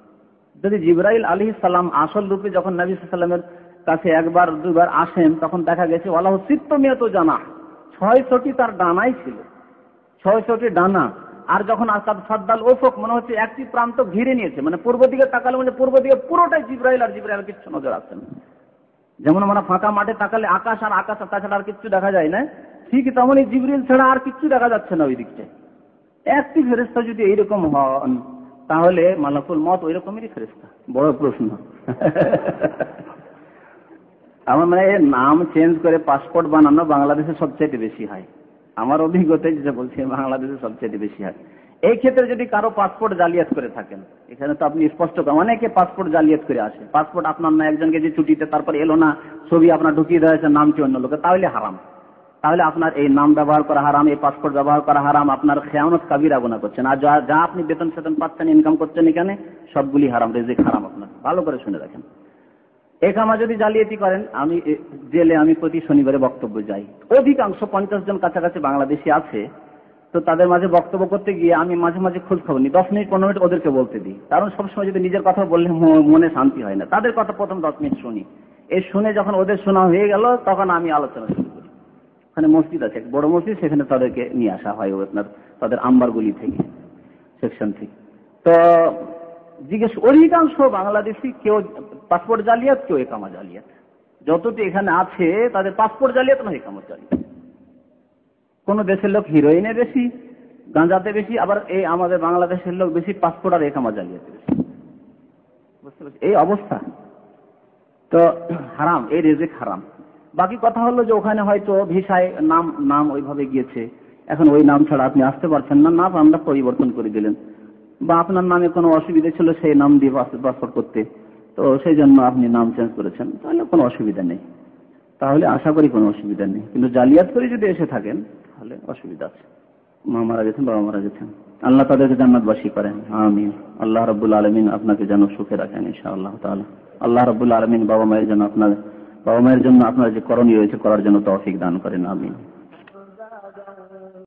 যদি জিবরাইল আলাইহিস সালাম আসল রূপে যখন নবী সাল্লাল্লাহু আলাইহি ওয়াসাল্লামের কাছে একবার দুবার আসেন, তখন দেখা গেছে ওয়ালাহু সিত্তুমিয়াতু জানাহ, 600টি তার ডানাই ছিল, 600টি ডানা। আর যখন আসাদ সাদ্দাল ওফক, মনে হচ্ছে একটি প্রান্ত ঘিরে নিয়েছে, মানে পূর্ব দিকে তাকালে মানে পূর্ব দিকে পুরোটাই জিবরাইল, আর জিবরাইল কিছু নজর আসছে না। যেমন আমরা ফাঁকা মাঠে তাকালে আকাশ আর আকাশ, তাছাড়া আর কিছু দেখা যায় না, ঠিক তেমনই জিবরিল ছাড়া আর কিছু দেখা যাচ্ছে না ওই দিকটা। একটি ফেরেশতা যদি এইরকম হন, তাহলে মালাকুল মত ওই রকমেরই ফেরেশতা। বড় প্রশ্ন। আমার মানে নাম চেঞ্জ করে পাসপোর্ট বানানো বাংলাদেশে সবচেয়ে বেশি হয়, আমার অভিজ্ঞতায় যেটা বলছি, বাংলাদেশে সবচেয়ে বেশি হয়। এই ক্ষেত্রে যদি কারো পাসপোর্ট জালিয়াত করে থাকেন, এখানে তো আপনি স্পষ্ট করেন, অনেকে পাসপোর্ট জালিয়াত করে আসে, পাসপোর্ট আপনার না, একজনকে যে ছুটিতে তারপর এলো না, ছবি আপনার ঢুকিয়ে দেওয়া হয়েছে, নামটি অন্য লোকে, তাহলে হারাম। তাহলে আপনার এই নাম ব্যবহার করা হারাম, এই পাসপোর্ট ব্যবহার করা হারাম, আপনার খেয়ানত কাবিরা গুনাহ করছেন। আর যা আপনি বেতন সেতন পাচ্ছেন, ইনকাম করছেন এখানে, সবগুলি হারাম, রিজিক হারাম। আপনার ভালো করে শুনে রাখেন। একামা যদি জালিয়াতি করেন, আমি জেলে আমি প্রতি শনিবারে বক্তব্য যাই, অধিকাংশ 50 জন কাছাকাছি বাংলাদেশি আছে, তো তাদের মাঝে বক্তব্য করতে গিয়ে আমি মাঝে মাঝে খোঁজ খবর নিই, 10 মিনিট 15 মিনিট ওদেরকে বলতে দিই, কারণ সবসময় যদি নিজের কথা বললে মনে শান্তি হয় না। তাদের কথা প্রথম 10 মিনিট শুনি, এই শুনে যখন ওদের শোনা হয়ে গেল, তখন আমি আলোচনা শুরু করি। ওখানে মসজিদ আছে, বড় মসজিদ, সেখানে তাদেরকে নিয়ে আসা হয় আপনার তাদের আম্বারগুলি থেকে, সেকশন থেকে। তো জিজ্ঞেস, অধিকাংশ বাংলাদেশি কেউ পাসপোর্ট জালিয়াত, কেউ একামা জালিয়াত। যতটি এখানে আছে তাদের পাসপোর্ট জালিয়াত না একামা জালিয়াত। কোন দেশের লোক হিরোইনে বেশি, গাঁজাতে বেশি, আবার এই আমাদের বাংলাদেশের লোক বেশি পাসপোর্ট আর একামা জালিয়াতে বেশি। বুঝতে পারছি এই অবস্থা। তো হারাম, এই রিজিক হারাম। বাকি কথা হলো যে ওখানে হয়তো ভিসায় নাম ওইভাবে গিয়েছে, এখন ওই নাম ছাড়া আপনি আসতে পারছেন না, নাম আমরা পরিবর্তন করে দিলেন, বা আপনার নামে কোনো অসুবিধা ছিল সেই নাম দিয়ে পাসপোর্ট করতে, তো সেই জন্য আপনি নাম চেঞ্জ করেছেন, তাহলে কোনো অসুবিধা নেই, তাহলে আশা করি কোনো অসুবিধা নেই। কিন্তু জালিয়াত করে যদি এসে থাকেন, তাহলে অসুবিধা আছে। মা মারা গেছেন, বাবা মারা গেছেন, আল্লাহ তাদেরকে জান্নাতবাসী করেন, আমিন। আল্লাহ রাব্বুল আলামিন আপনাকে যেন সুখে রাখেন ইনশাআল্লাহ তাআলা। আল্লাহ রাব্বুল আলামিন বাবা মায়ের জন্য আপনার যে করণীয় রয়েছে করার জন্য তৌফিক দান করেন, আমিন।